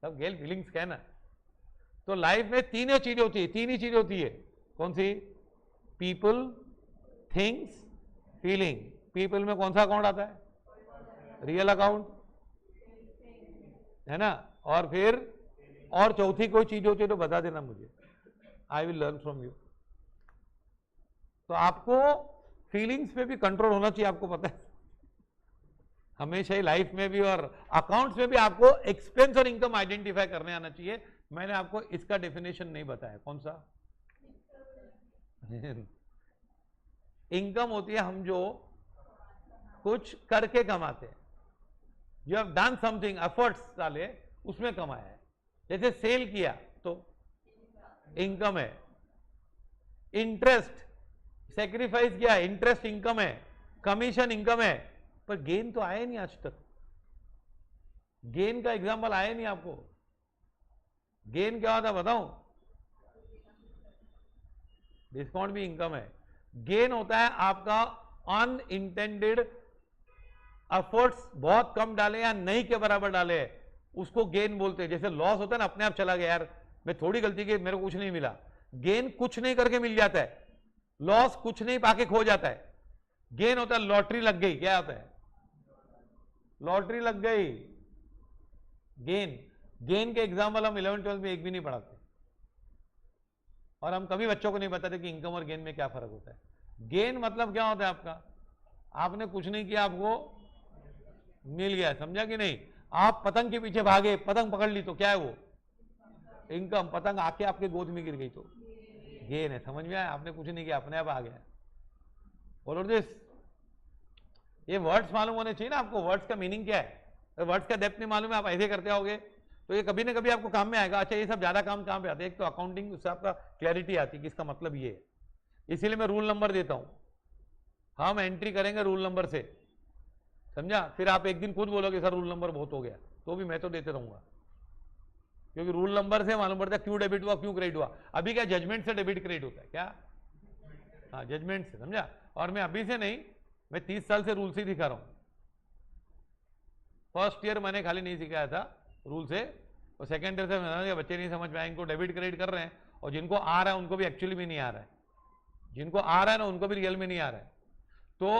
तब गेल फीलिंग्स क्या है ना। तो लाइफ में 3 चीजें होती है, 3 ही चीजें होती है। कौन सी? People, things, feeling. पीपल में कौन सा अकाउंट आता है? रियल अकाउंट, है ना। और चौथी कोई चीज होती है तो बता देना मुझे, I will learn from you. तो आपको फीलिंग्स पे भी कंट्रोल होना चाहिए, आपको पता है हमेशा ही लाइफ में भी और अकाउंट्स में भी आपको एक्सपेंस और इनकम आइडेंटिफाई करने आना चाहिए। मैंने आपको इसका डेफिनेशन नहीं बताया, कौन सा? इनकम होती है हम जो कुछ करके कमाते हैं, you have done something, efforts डाले, उसमें कमाया है। जैसे सेल किया तो इनकम है, इंटरेस्ट सेक्रीफाइस किया, इंटरेस्ट इनकम है, कमीशन इनकम है, पर गेन तो आया नहीं आज तक। गेन का एग्जांपल आया नहीं आपको। गेन क्या होता है बताऊं? डिस्काउंट भी इनकम है। गेन होता है आपका अनइंटेंडेड एफर्ट्स बहुत कम डाले या नहीं के बराबर डाले, उसको गेन बोलते हैं। जैसे लॉस होता है ना, अपने आप चला गया, यार मैं थोड़ी गलती की, मेरे को कुछ नहीं मिला। गेन कुछ नहीं करके मिल जाता है, लॉस कुछ नहीं पाके खो जाता है। गेन होता है लॉटरी लग गई, क्या होता है? लॉटरी लग गई, गेन। गेन के एग्जाम्पल हम 11th-12th में एक भी नहीं पढ़ाते, और हम कभी बच्चों को नहीं बताते कि इनकम और गेन में क्या फर्क होता है। गेन मतलब क्या होता है आपका? आपने कुछ नहीं किया, आपको मिल गया, समझा कि नहीं? आप पतंग के पीछे भागे, पतंग पकड़ ली तो क्या है वो? इनकम। पतंग आके आपके गोद में गिर गई तो गेन है। समझ में आया? आपने कुछ नहीं किया, अपने आप आ गया। बोलो दिस, ये वर्ड्स मालूम होने चाहिए ना आपको, वर्ड्स का मीनिंग क्या है। वर्ड्स का डेप्थ नहीं मालूम है, आप ऐसे करते आओगे तो ये कभी ना कभी आपको काम में आएगा। अच्छा, ये सब ज्यादा काम कहां पे आते हैं? एक तो अकाउंटिंग, उससे आपका क्लैरिटी आती है कि इसका मतलब ये है। इसीलिए मैं रूल नंबर देता हूं, हम एंट्री करेंगे रूल नंबर से, समझा? फिर आप एक दिन खुद बोलोगे सर रूल नंबर बहुत हो गया, तो भी मैं तो देते रहूंगा, क्योंकि रूल नंबर से मालूम पड़ता है क्यों डेबिट हुआ, क्यों क्रेडिट हुआ। अभी क्या जजमेंट से डेबिट क्रेडिट होता है क्या? हाँ, जजमेंट से, समझा? और मैं अभी से नहीं, मैं 30 साल से रूल से ही सिखा रहा हूं। फर्स्ट ईयर मैंने खाली नहीं सिखाया था रूल से, और सेकेंड ईयर से मैंने बच्चे नहीं समझ पाए, इनको डेबिट क्रेडिट कर रहे हैं, और जिनको आ रहा है उनको भी एक्चुअली भी नहीं आ रहा है, जिनको आ रहा है ना उनको भी रियल में नहीं आ रहा है। तो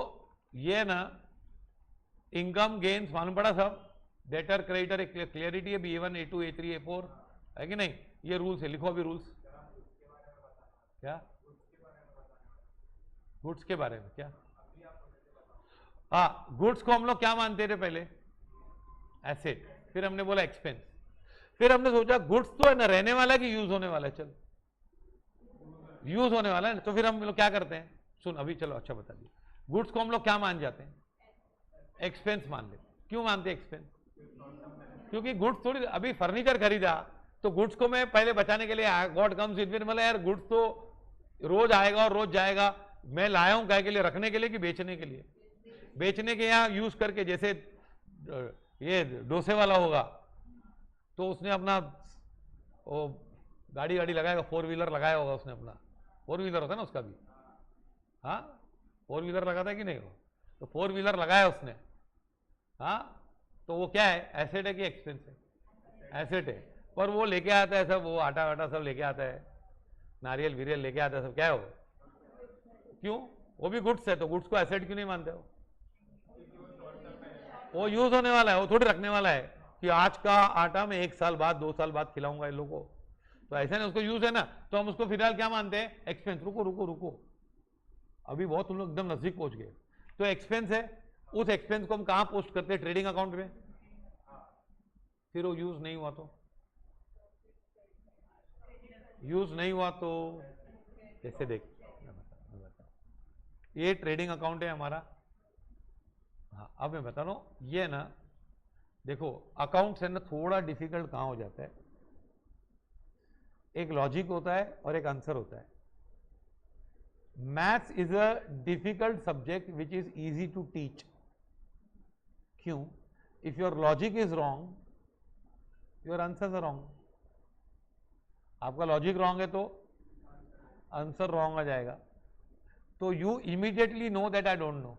ये ना इनकम गेन्स मालूम पड़ा सब, डेटर क्रेडिटर एक क्लियरिटी है, B1 A2 A3 A4 है कि नहीं? ये रूल्स है, लिखो अभी रूल्स। क्या? गुड्स के बारे में क्या? हाँ, गुड्स को हम लोग क्या मानते थे पहले? एसेट। फिर हमने बोला एक्सपेंस। फिर हमने सोचा गुड्स तो है ना रहने वाला कि यूज होने वाला है? चल यूज होने वाला है, तो फिर हम लोग क्या करते हैं? सुन अभी, चलो अच्छा बता दिए। गुड्स को हम लोग क्या मान जाते हैं? एक्सपेंस मान लेते। क्यों मानते हैं एक्सपेंस? क्योंकि गुड्स थोड़ी, अभी फर्नीचर खरीदा तो गुड्स को मैं पहले बचाने के लिए गॉड कम्स विद, मतलब यार गुड्स तो रोज आएगा और रोज जाएगा, मैं लाया हूं क्या के लिए? रखने के लिए कि बेचने के लिए? बेचने के, यहाँ यूज करके, जैसे ये डोसे वाला होगा तो उसने अपना वो गाड़ी लगाएगा, 4 व्हीलर लगाया होगा उसने, अपना 4 व्हीलर होता है ना उसका भी, हाँ 4 व्हीलर लगाता है कि नहीं? तो 4 व्हीलर लगाया उसने, हाँ, तो वो क्या है? एसेट है कि एक्सपेंस है? एसेट है। पर वो लेके आता है सब, वो आटा वाटा सब लेके आता है, नारियल विरियल लेके आता है सब, क्या है वो? क्यों? वो भी गुड्स है, तो गुड्स को एसेट क्यों नहीं मानते हो? वो यूज होने वाला है, वो थोड़ी रखने वाला है कि आज का आटा में 1 साल बाद 2 साल बाद खिलाऊंगा इन लोगों को, तो ऐसा नहीं, उसको यूज है ना, तो हम उसको फिलहाल क्या मानते हैं? एक्सपेंस। रुको रुको रुको, अभी बहुत तुम लोग एकदम नजदीक पहुंच गए। तो एक्सपेंस है, उस एक्सपेंस को हम कहां पोस्ट करते हैं? ट्रेडिंग अकाउंट में। फिर वो यूज नहीं हुआ तो? यूज नहीं हुआ तो कैसे? देख, ये ट्रेडिंग अकाउंट है हमारा। हाँ, अब मैं बता रहा हूं, ये ना देखो, अकाउंट से ना थोड़ा डिफिकल्ट कहां हो जाता है? एक लॉजिक होता है और एक आंसर होता है। Maths is a difficult subject which is easy to teach. क्यों? If your logic is wrong, your answers are wrong. आपका लॉजिक रॉन्ग है तो आंसर रॉन्ग आ जाएगा। तो you immediately know that I don't know,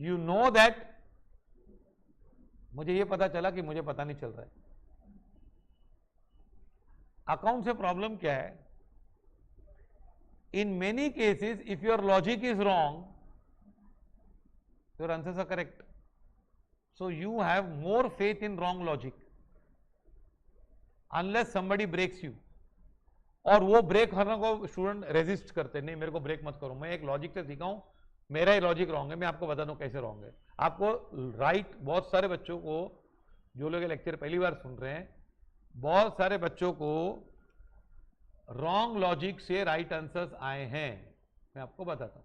you know that मुझे ये पता चला कि मुझे पता नहीं चल रहा है। अकाउंट से प्रॉब्लम क्या है? In many cases if your logic is wrong, your answers are correct, so you have more faith in wrong logic unless somebody breaks you, और वो ब्रेक करने को स्टूडेंट रेजिस्ट करते, नहीं मेरे को ब्रेक मत करो, मैं एक लॉजिक से सीखा हूं, मेरा ही लॉजिक रॉन्ग है, मैं आपको बता दूं कैसे रॉन्ग है। आपको राइट, बहुत सारे बच्चों को, जो लोग लेक्चर पहली बार सुन रहे हैं, बहुत सारे बच्चों को रॉन्ग लॉजिक से राइट आंसर्स आए हैं। मैं आपको बताता हूं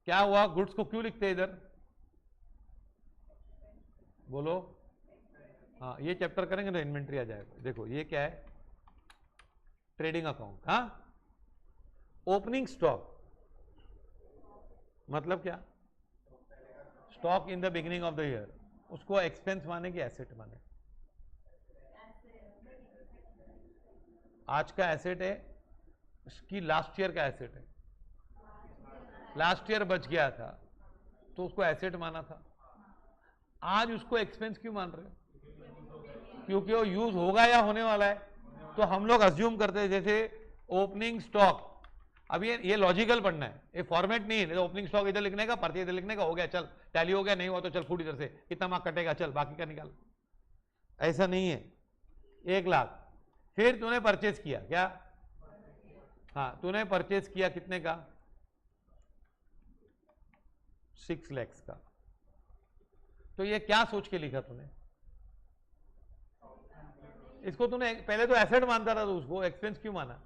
क्या हुआ। गुड्स को क्यों लिखते हैं इधर, बोलो। हाँ, ये चैप्टर करेंगे तो इन्वेंट्री आ जाएगा। देखो ये क्या है, ट्रेडिंग अकाउंट। हाँ, ओपनिंग स्टॉक मतलब क्या, stock in the beginning of the year, उसको एक्सपेंस माने कि एसेट माने। आज का एसेट है कि लास्ट ईयर का एसेट है, लास्ट ईयर बच गया था तो उसको एसेट माना था, आज उसको एक्सपेंस क्यों मान रहे हो, क्योंकि वो यूज होगा या होने वाला है। तो हम लोग अज्यूम करते हैं जैसे ओपनिंग स्टॉक, अब ये लॉजिकल पढ़ना है, ये फॉर्मेट नहीं है। ओपनिंग स्टॉक इधर लिखने का, परचेज इधर लिखने का, हो गया चल, टैली हो गया, नहीं हुआ तो चल फूट इधर से, कितना मार्क कटेगा चल बाकी का निकाल, ऐसा नहीं है। 1 लाख, फिर तूने परचेज किया क्या, हाँ तूने परचेज किया कितने का, 6 लाख का, तो ये क्या सोच के लिखा तूने, इसको तूने पहले तो एसेट मानता था, तो उसको एक्सपेंस क्यों माना।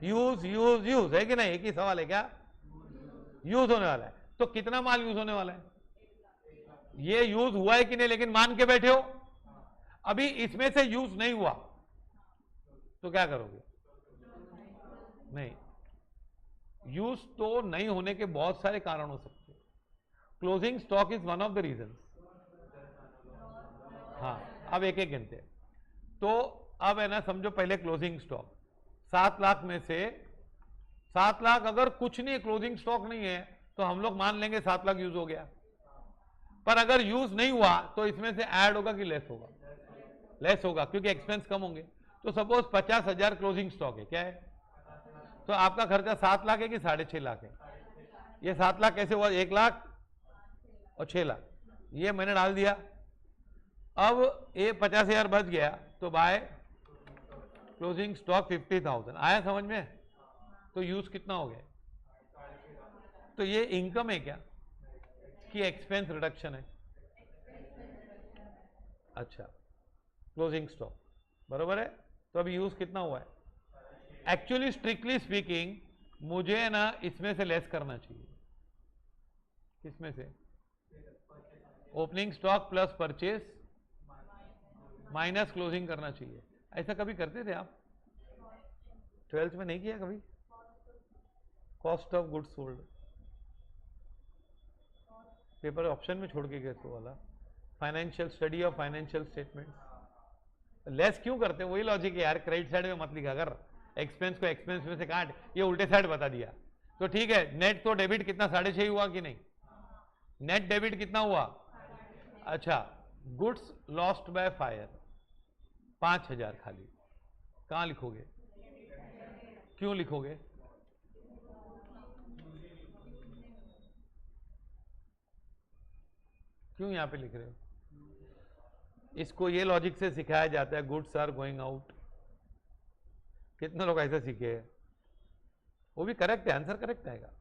यूज यूज यूज है कि नहीं, एक ही सवाल है क्या, यूज होने वाला है, तो कितना माल यूज होने वाला है, ये यूज हुआ है कि नहीं, लेकिन मान के बैठे हो। अभी इसमें से यूज नहीं हुआ तो क्या करोगे, नहीं, यूज तो नहीं होने के बहुत सारे कारण हो सकते हैं, closing stock is one of the reason. हाँ, अब एक एक गिनते हैं। तो अब है ना, समझो पहले क्लोजिंग स्टॉक 7 लाख में से 7 लाख अगर कुछ नहीं, क्लोजिंग स्टॉक नहीं है, तो हम लोग मान लेंगे 7 लाख यूज हो गया। पर अगर यूज नहीं हुआ तो इसमें से ऐड होगा कि लेस होगा, लेस होगा क्योंकि एक्सपेंस कम होंगे। तो सपोज 50,000 क्लोजिंग स्टॉक है, क्या है, तो आपका खर्चा 7 लाख है कि 6.5 लाख है। ये 7 लाख कैसे हुआ, 1 लाख और 6 लाख, ये मैंने डाल दिया। अब ये 50,000 बच गया, तो बाय क्लोजिंग स्टॉक 50,000 आया समझ में। तो यूज कितना हो गया, तो ये इनकम है क्या कि एक्सपेंस रिडक्शन है, अच्छा क्लोजिंग स्टॉक बरोबर है। तो अभी यूज कितना हुआ है, एक्चुअली स्ट्रिक्टली स्पीकिंग मुझे ना इसमें से लेस करना चाहिए, किसमें से, opening stock plus purchase minus closing करना चाहिए। ऐसा कभी करते थे आप 12th में, नहीं किया कभी, cost of goods sold, paper option में छोड़ के गए तो वाला, financial study of financial statements. Less क्यों करते, वही लॉजिक है यार, क्रेडिट साइड में मत लिखा कर, एक्सपेंस को एक्सपेंस में से काट, ये उल्टे साइड बता दिया तो ठीक है। नेट तो डेबिट कितना 6.5 हुआ कि नहीं, नेट डेबिट कितना हुआ, अच्छा गुड्स लॉस्ट बाय फायर 5,000 खाली, कहां लिखोगे, क्यों लिखोगे, क्यों यहां पे लिख रहे हो, इसको ये लॉजिक से सिखाया जाता है, गुड्स आर गोइंग आउट। कितने लोग ऐसे सीखे हैं, वो भी करेक्ट है, आंसर करेक्ट आएगा।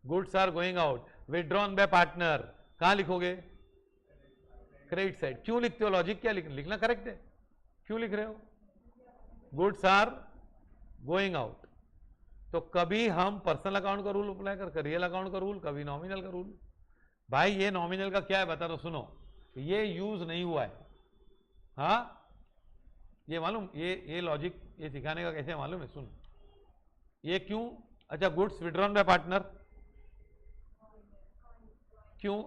Goods are going out, withdrawn by partner, कहां लिखोगे, क्रेडिट साइड। क्यों लिखते हो, लॉजिक क्या लिखना करेक्ट है, क्यों लिख रहे हो, गुड्स आर गोइंग आउट। तो कभी हम पर्सनल अकाउंट का रूल अप्लाई कर, रियल अकाउंट का रूल, कभी नॉमिनल का रूल। भाई ये नॉमिनल का क्या है बता दो, सुनो, ये यूज नहीं हुआ है, हाँ ये मालूम, ये लॉजिक ये सिखाने का कैसे मालूम है, सुन, ये क्यों, अच्छा गुड्स विड्रॉन बाय पार्टनर क्यों,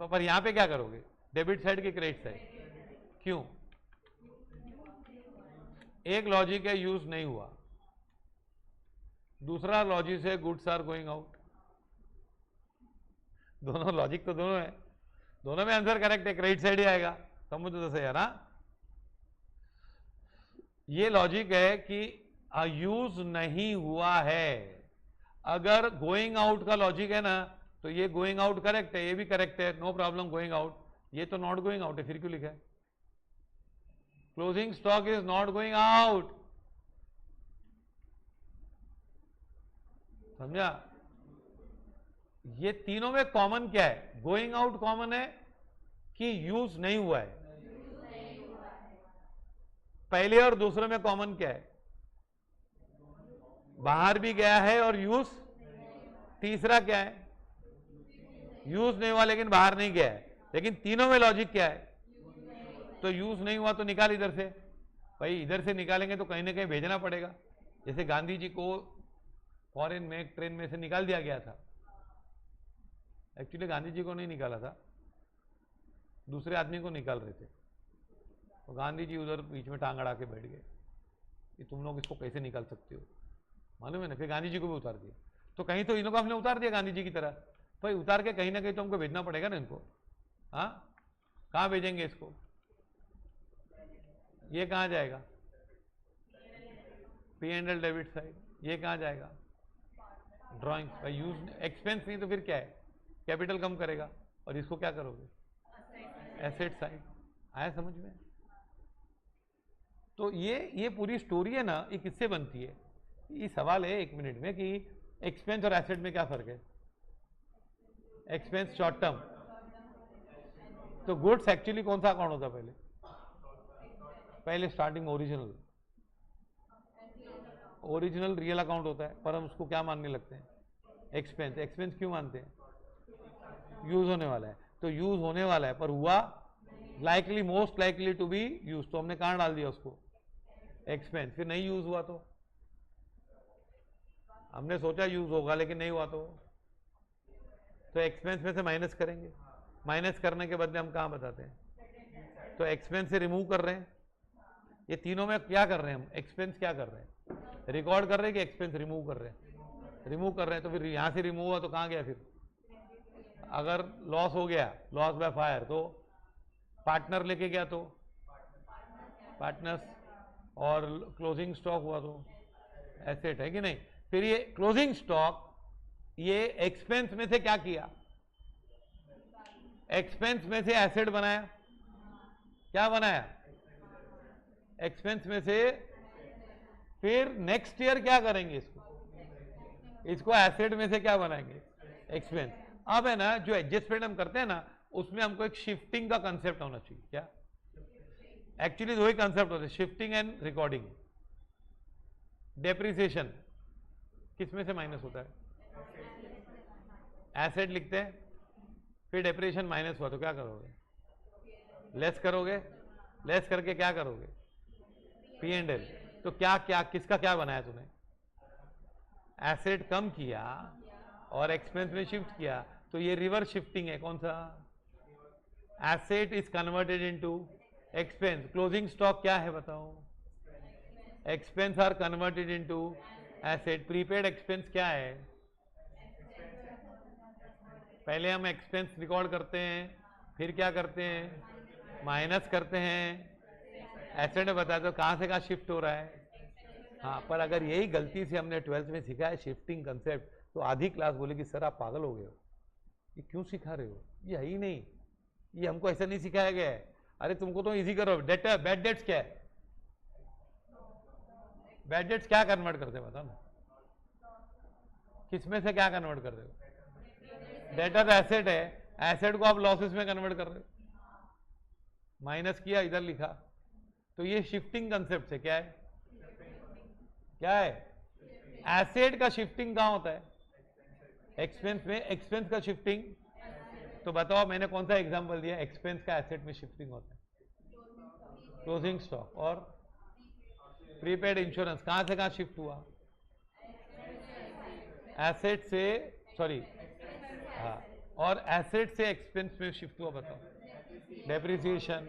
पर यहां पे क्या करोगे, डेबिट साइड की क्रेडिट साइड, क्यों, एक लॉजिक है यूज नहीं हुआ, दूसरा लॉजिक है गुड्स आर गोइंग आउट। दोनों लॉजिक तो दोनों है, दोनों में आंसर करेक्ट है, क्रेडिट साइड ही आएगा, समझ तो सही यार। हाँ, ये लॉजिक है कि यूज नहीं हुआ है। अगर गोइंग आउट का लॉजिक है ना, तो ये गोइंग आउट करेक्ट है, ये भी करेक्ट है, नो प्रॉब्लम गोइंग आउट। ये तो नॉट गोइंग आउट है, फिर क्यों लिखा है, closing stock is not going out, समझा? ये तीनों में कॉमन क्या है? गोइंग आउट कॉमन है कि यूज नहीं हुआ है? पहले और दूसरे में कॉमन क्या है? बाहर भी गया है और यूज। तीसरा क्या है? यूज नहीं हुआ लेकिन बाहर नहीं गया है। लेकिन तीनों में लॉजिक क्या है? तो यूज नहीं हुआ तो निकाल इधर से। भाई इधर से निकालेंगे तो कहीं ना कहीं भेजना पड़ेगा। जैसे गांधी जी को फॉरेन में एक ट्रेन में से निकाल दिया गया था। एक्चुअली गांधी जी को नहीं निकाला था, दूसरे आदमी को निकाल रहे थे। तो गांधी जी उधर बीच में टांग अड़ा के बैठ गए कि तुम लोग इसको कैसे निकाल सकते हो, मालूम है ना? फिर गांधी जी को भी उतार दिया। तो कहीं तो इन लोगों को हमने उतार दिया गांधी जी की तरह। भाई उतार के कहीं ना कहीं तो हमको भेजना पड़ेगा ना इनको। हाँ, कहाँ भेजेंगे इसको? ये कहाँ जाएगा? P and L debit side. ये कहाँ जाएगा? ड्रॉइंग्स। भाई यूज एक्सपेंस नहीं तो फिर क्या है? कैपिटल कम करेगा। और इसको क्या करोगे? Asset side. आया समझ में? तो ये पूरी स्टोरी है ना, ये किससे बनती है? ये सवाल है 1 मिनट में कि एक्सपेंस और एसेट में क्या फर्क है? Expense short term. तो गुड्स एक्चुअली कौन सा अकाउंट होता है? पहले स्टार्टिंग में ओरिजिनल रियल अकाउंट होता है, पर हम उसको क्या मानने लगते हैं? एक्सपेंस। एक्सपेंस क्यों मानते हैं? यूज होने वाला है। तो यूज होने वाला है पर हुआ likely, most likely to be use, तो हमने कहां डाल दिया उसको? एक्सपेंस। फिर नहीं यूज हुआ तो हमने सोचा यूज होगा लेकिन नहीं हुआ तो एक्सपेंस में से माइनस करेंगे। माइनस करने के बदले हम कहां बताते हैं? तो एक्सपेंस से रिमूव कर रहे हैं। ये तीनों में क्या कर रहे हैं हम? एक्सपेंस क्या कर रहे हैं? रिकॉर्ड कर रहे हैं कि एक्सपेंस रिमूव कर रहे हैं? रिमूव कर रहे हैं। तो फिर यहां से रिमूव हुआ तो कहां गया? फिर अगर लॉस हो गया, लॉस बाय फायर, तो पार्टनर लेके गया तो पार्टनर्स, और क्लोजिंग स्टॉक हुआ तो एसेट, है कि नहीं? फिर ये क्लोजिंग स्टॉक ये एक्सपेंस में से क्या किया? एक्सपेंस में से एसेट बनाया। क्या बनाया? एक्सपेंस में से। फिर नेक्स्ट ईयर क्या करेंगे? इसको एसेट में से क्या बनाएंगे? एक्सपेंस। अब है ना, जो एडजस्टमेंट हम करते हैं ना, उसमें हमको एक शिफ्टिंग का कंसेप्ट होना चाहिए। क्या? एक्चुअली दो ही कंसेप्ट होते हैं, शिफ्टिंग एंड रिकॉर्डिंग। डेप्रिसिएशन किस में से माइनस होता है? एसेट लिखते हैं, फिर डेप्रिसिएशन माइनस हुआ तो क्या करोगे? लेस करोगे। लेस करके क्या करोगे? P and L. तो क्या क्या किसका क्या बनाया तूने? एसेट कम किया और एक्सपेंस में शिफ्ट किया, तो ये रिवर्स शिफ्टिंग है। कौन सा? Asset is converted into expense. Closing stock क्या है बताओ? Expense are converted into asset. Prepaid expense क्या है? पहले हम एक्सपेंस रिकॉर्ड करते हैं, फिर क्या करते हैं? माइनस करते हैं। एसेट में बता दो कहां से कहां शिफ्ट हो रहा है। हाँ, पर अगर यही गलती से हमने 12th में सीखा है शिफ्टिंग कंसेप्ट, तो आधी क्लास बोलेगी सर आप पागल हो गए हो, ये क्यों सिखा रहे हो? ये है ही नहीं, ये हमको ऐसा नहीं सिखाया गया है। अरे तुमको तो इजी करो। डेटर, बैड डेट्स क्या है? बैड डेट्स क्या कन्वर्ट करते हैं बताओ ना? किसमें से क्या कन्वर्ट कर रहे हो? डेटर एसेट है, एसेट को आप लॉसेस में कन्वर्ट कर रहे हो। माइनस किया, इधर लिखा, तो ये शिफ्टिंग कंसेप्ट है। क्या है? क्या है? एसेट का शिफ्टिंग कहां होता है? एक्सपेंस में। एक्सपेंस का शिफ्टिंग, तो बताओ मैंने कौन सा एग्जांपल दिया? एक्सपेंस का एसेट में शिफ्टिंग होता है? Closing stock. और प्रीपेड इंश्योरेंस कहां से कहां शिफ्ट हुआ? एसेट से, सॉरी, हाँ, और एसेट से एक्सपेंस में शिफ्ट हुआ। बताओ? डेप्रिसिएशन,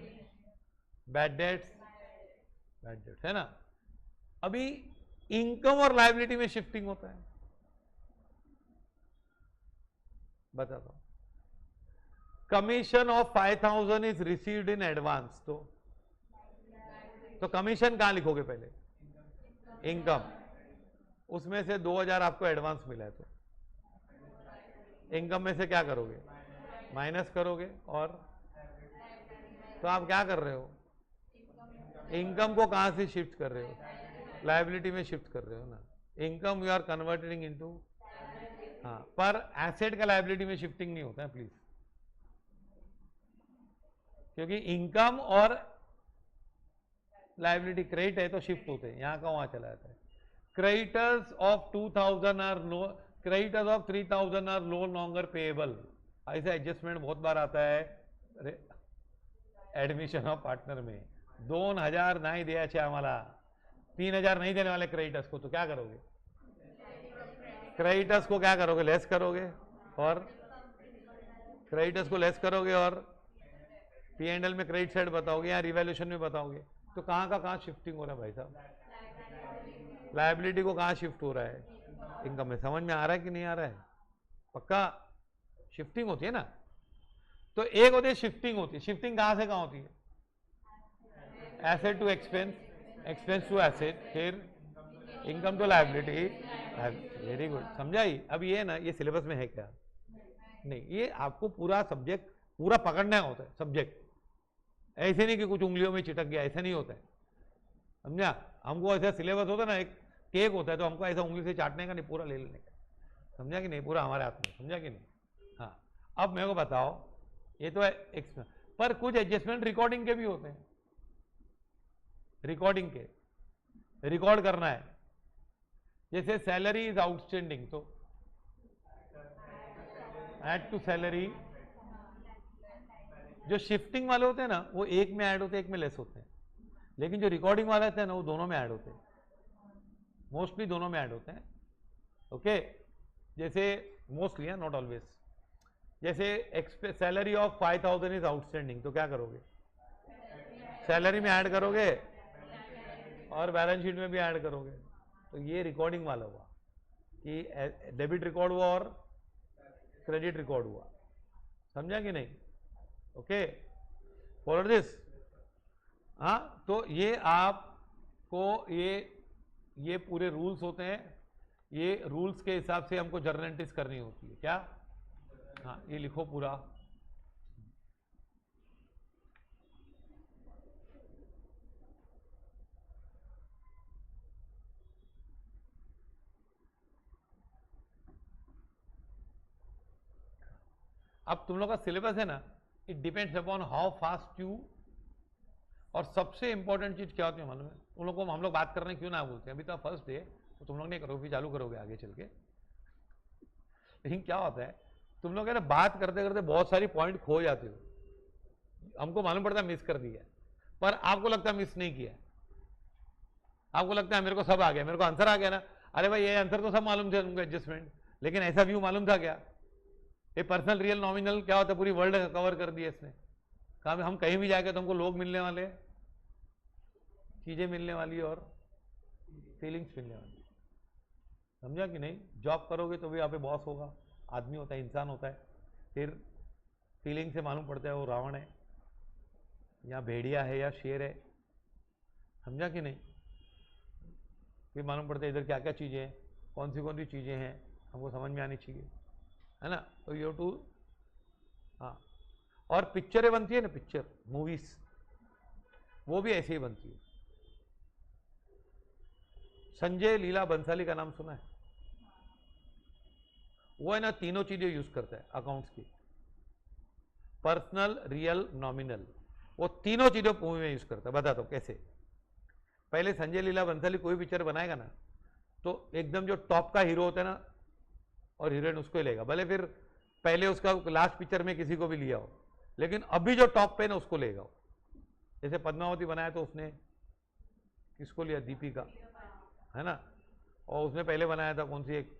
बैड डेट्स है ना। अभी इनकम और लायबिलिटी में शिफ्टिंग होता है। बता दो। Commission of 5000 is received in advance, तो कमीशन कहां लिखोगे? पहले इनकम, उसमें से 2000 आपको एडवांस मिला है, तो इनकम में से क्या करोगे? माइनस करोगे। और तो आप क्या कर रहे हो? इनकम को कहां से शिफ्ट कर रहे हो? लायबिलिटी में शिफ्ट कर रहे हो ना। Income you are converting into हाँ, पर एसेट का लायबिलिटी में शिफ्टिंग नहीं होता है प्लीज, क्योंकि इनकम और लायबिलिटी क्रेडिट है तो शिफ्ट होते हैं, यहां का वहां चला जाता है। Creditors of 2000 are no, creditors of 3000 are no longer payable. ऐसा एडजस्टमेंट बहुत बार आता है एडमिशन ऑफ पार्टनर में। 2000 नहीं दिया आम्हाला, 3000 नहीं देने वाले क्रेडिटर्स को, तो क्या करोगे? क्रेडिटर्स को क्या करोगे? लेस करोगे, और क्रेडिटर्स को लेस करोगे और P&L में क्रेडिट साइड बताओगे या रिवैल्यूएशन में बताओगे। तो कहां का कहां शिफ्टिंग हो रहा है भाई साहब? लायबिलिटी को कहां शिफ्ट हो रहा है? इनकम में। समझ में आ रहा है कि नहीं आ रहा है? पक्का शिफ्टिंग होती है ना। तो एक होती है शिफ्टिंग, होती है शिफ्टिंग कहां से कहां होती है? Asset to expense, expense to asset, फिर income to liability. Very good, समझा ही। अब ये ना, ये सिलेबस में है क्या? नहीं, ये आपको पूरा सब्जेक्ट पूरा पकड़ना होता है सब्जेक्ट, ऐसे नहीं कि कुछ उंगलियों में चिटक गया, ऐसा नहीं होता है, समझा? हमको ऐसा सिलेबस होता है ना, एक केक होता है तो हमको ऐसा उंगली से चाटने का नहीं, पूरा ले लेने का, समझा कि नहीं? पूरा हमारे हाथ में, समझा कि नहीं? हाँ, अब मेरे को बताओ, ये तो है पर कुछ एडजस्टमेंट रिकॉर्डिंग के भी होते हैं। रिकॉर्डिंग के, रिकॉर्ड करना है, जैसे सैलरी इज आउटस्टैंडिंग, तो ऐड टू सैलरी। जो शिफ्टिंग वाले होते हैं ना, वो एक में ऐड होते हैं, एक में लेस होते हैं, लेकिन जो रिकॉर्डिंग वाले होते हैं ना, वो दोनों में ऐड होते हैं, मोस्टली दोनों में ऐड होते हैं। ओके, जैसे मोस्टली है, नॉट ऑलवेज। जैसे सैलरी ऑफ 5000 इज आउटस्टैंडिंग, तो क्या करोगे? सैलरी में ऐड करोगे और बैलेंस शीट में भी ऐड करोगे। तो ये रिकॉर्डिंग वाला हुआ कि डेबिट रिकॉर्ड हुआ और क्रेडिट रिकॉर्ड हुआ, समझा कि नहीं? Okay, follow this. हाँ, तो ये आपको ये पूरे रूल्स होते हैं, ये रूल्स के हिसाब से हमको जर्नल एंट्रीज करनी होती है। क्या? हाँ, ये लिखो पूरा। अब तुम लोग का सिलेबस है ना, it depends upon how fast you. और सबसे इंपॉर्टेंट चीज क्या होती है मालूम है? उन लोगों को हम लोग बात करने क्यों ना बोलते हैं? अभी तो फर्स्ट डे, तो तुम लोग नहीं करोगे, फिर चालू करोगे आगे चल के। लेकिन क्या होता है, तुम लोग है ना, बात करते करते बहुत सारी पॉइंट खो जाते हो। हमको मालूम पड़ता है मिस कर दिया, पर आपको लगता है मिस नहीं किया। आपको लगता है मेरे को सब आ गया, मेरे को आंसर आ गया ना। अरे भाई, ये आंसर तो सब मालूम थे तुमको, एडजस्टमेंट, लेकिन ऐसा व्यू मालूम था क्या? ये पर्सनल रियल नॉमिनल क्या होता है, पूरी वर्ल्ड कवर कर दिया इसने। कहा हम कहीं भी जाके तो हमको लोग मिलने वाले, चीजें मिलने वाली और फीलिंग्स मिलने वाली, समझा कि नहीं? जॉब करोगे तो भी यहाँ पे बॉस होगा, आदमी होता है, इंसान होता है। फिर फीलिंग से मालूम पड़ता है वो रावण है या भेड़िया है या शेर है, समझा कि नहीं? फिर मालूम पड़ता है इधर क्या क्या चीजें हैं, कौन सी चीजें हैं, हमको समझ में आनी चाहिए, है ना? तो यू टू। हाँ, और पिक्चरें बनती है ना, पिक्चर मूवीज, वो भी ऐसे ही बनती है। संजय लीला बंसाली का नाम सुना है? वो है ना, तीनों चीजें यूज करता है अकाउंट्स की, पर्सनल, रियल, नॉमिनल, वो तीनों चीजों मूवी में यूज करता है। बता दो कैसे? पहले संजय लीला बंसाली कोई पिक्चर बनाएगा ना, तो एकदम जो टॉप का हीरो होता है ना और हीरोइन, उसको ही लेगा, भले फिर पहले उसका लास्ट पिक्चर में किसी को भी लिया हो, लेकिन अभी जो टॉप पे ना उसको लेगा। जैसे पद्मावती बनाया तो उसने किसको लिया? दीपिका, है ना? और उसने पहले बनाया था कौन सी, एक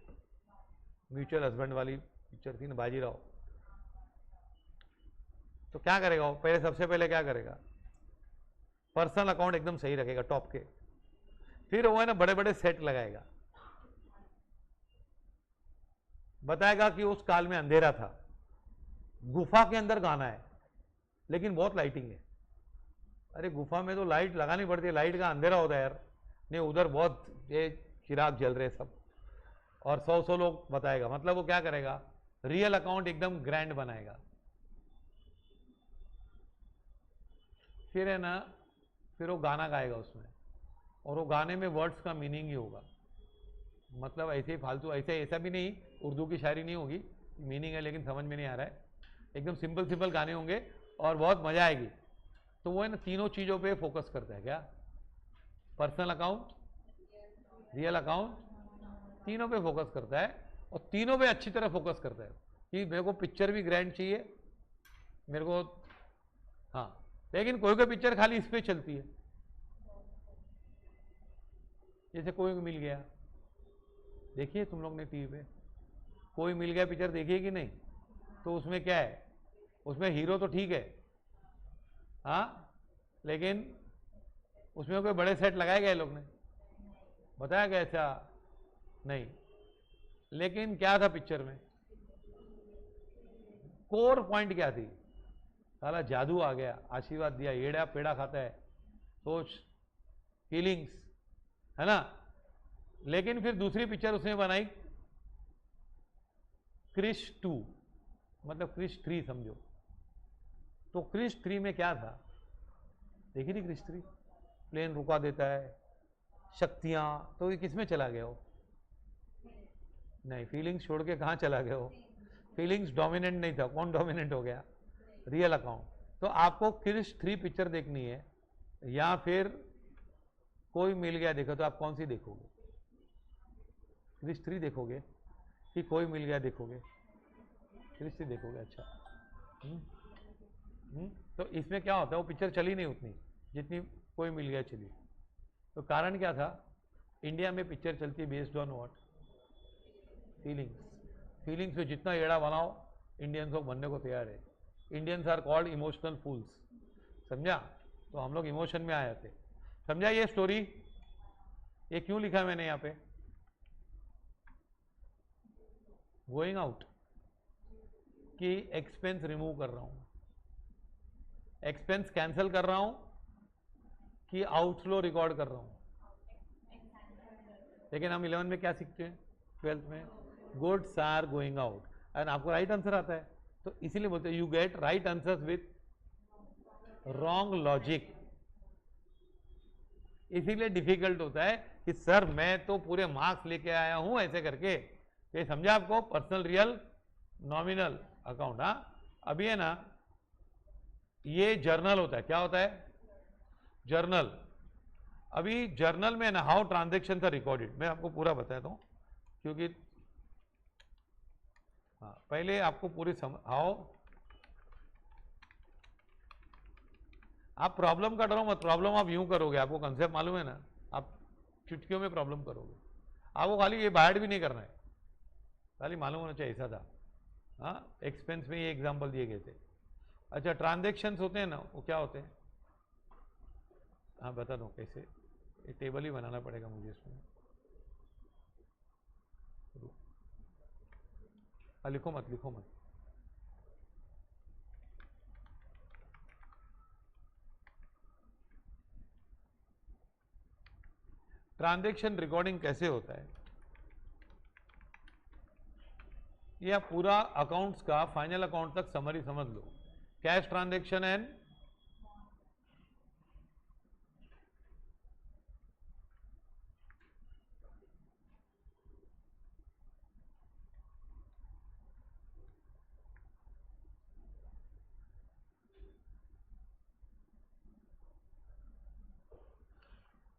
म्यूचुअल हस्बैंड वाली पिक्चर थी ना, बाजीराव। तो क्या करेगा वो? पहले, सबसे पहले क्या करेगा? पर्सनल अकाउंट एकदम सही रखेगा टॉप के, फिर वो है ना बड़े बड़े सेट लगाएगा, बताएगा कि उस काल में अंधेरा था, गुफा के अंदर गाना है, लेकिन बहुत लाइटिंग है। अरे गुफा में तो लाइट लगानी पड़ती है, लाइट का अंधेरा होता है यार। नहीं, उधर बहुत ये चिराग जल रहे सब, और 100 लोग बताएगा। मतलब वो क्या करेगा? रियल अकाउंट एकदम ग्रैंड बनाएगा। फिर है ना, फिर वो गाना गाएगा उसमें, और वो गाने में वर्ड्स का मीनिंग ही होगा। मतलब ऐसे ही फालतू, ऐसे ऐसा भी नहीं उर्दू की शायरी नहीं होगी, मीनिंग है लेकिन समझ में नहीं आ रहा है, एकदम सिंपल सिंपल गाने होंगे और बहुत मजा आएगी। तो वो है ना तीनों चीज़ों पे फोकस करता है क्या, पर्सनल अकाउंट, रियल अकाउंट, तीनों पे फोकस करता है और तीनों पे अच्छी तरह फोकस करता है कि मेरे को पिक्चर भी ग्रैंड चाहिए मेरे को, हाँ, लेकिन कोई कोई पिक्चर खाली इस पे चलती है, जैसे कोई मिल गया, देखिए तुम लोग ने टीवी पे कोई मिल गया पिक्चर देखिए कि नहीं, तो उसमें क्या है, उसमें हीरो तो ठीक है, हाँ, लेकिन उसमें कोई बड़े सेट लगाए गए लोग ने, बताया गया ऐसा नहीं, लेकिन क्या था पिक्चर में, कोर पॉइंट क्या थी, साला जादू आ गया, आशीर्वाद दिया, येड़ा पेड़ा खाता है, सोच, फीलिंग्स, है ना। लेकिन फिर दूसरी पिक्चर उसने बनाई क्रिश 2, मतलब क्रिश 3 समझो, तो क्रिश 3 में क्या था, देखी थी क्रिश 3, प्लेन रुका देता है, शक्तियां, तो ये किसमें चला गया हो, नहीं, फीलिंग्स छोड़ के कहाँ चला गया हो, फीलिंग्स डोमिनेंट नहीं था, कौन डोमिनेंट हो गया, रियल अकाउंट। तो आपको क्रिश 3 पिक्चर देखनी है या फिर कोई मिल गया देखो, तो आप कौन सी देखोगे, क्रिश 3 देखोगे कि कोई मिल गया देखोगे, क्रिश 3 देखोगे, अच्छा। तो इसमें क्या होता है, वो पिक्चर चली नहीं उतनी जितनी कोई मिल गया चली, तो कारण क्या था, इंडिया में पिक्चर चलती है based on what, feelings, feelings पे जितना एड़ा बनाओ इंडियंस लोग बनने को तैयार है, Indians are called emotional fools, समझा, तो हम लोग इमोशन में आ जाते, समझा ये स्टोरी, ये क्यों लिखा मैंने यहाँ पे, गोइंग आउट कि एक्सपेंस रिमूव कर रहा हूं, एक्सपेंस कैंसिल कर रहा हूं कि आउटफ्लो रिकॉर्ड कर रहा हूं, लेकिन हम 11 में क्या सीखते हैं, 12th में, goods are going out, and आपको राइट आंसर आता है, तो इसीलिए बोलते हैं you get right answers with wrong logic, इसीलिए डिफिकल्ट होता है कि सर मैं तो पूरे मार्क्स लेके आया हूं ऐसे करके, ये समझा आपको, पर्सनल रियल नॉमिनल अकाउंट, हाँ। अभी है ना, ये जर्नल होता है, क्या होता है, जर्नल, अभी जर्नल में ना हाउ ट्रांजेक्शन आर रिकॉर्डेड, मैं आपको पूरा बताता हूं क्योंकि, हाँ, पहले आपको पूरी हाउ, आप प्रॉब्लम का डरो मत, प्रॉब्लम आप यूं करोगे, आपको कंसेप्ट मालूम है ना, आप चुटकियों में प्रॉब्लम करोगे, आपको खाली ये बाहर भी नहीं करना है, खाली मालूम होना चाहिए, ऐसा था, हाँ, एक्सपेंस में ये एग्जांपल दिए गए थे। अच्छा, ट्रांजेक्शन्स होते हैं ना, वो क्या होते हैं, हाँ बता दो कैसे, ये टेबल ही बनाना पड़ेगा मुझे इसमें, लिखो मत, लिखो मत, ट्रांजैक्शन रिकॉर्डिंग कैसे होता है, ये आप पूरा अकाउंट्स का फाइनल अकाउंट तक समरी समझ लो, cash transaction and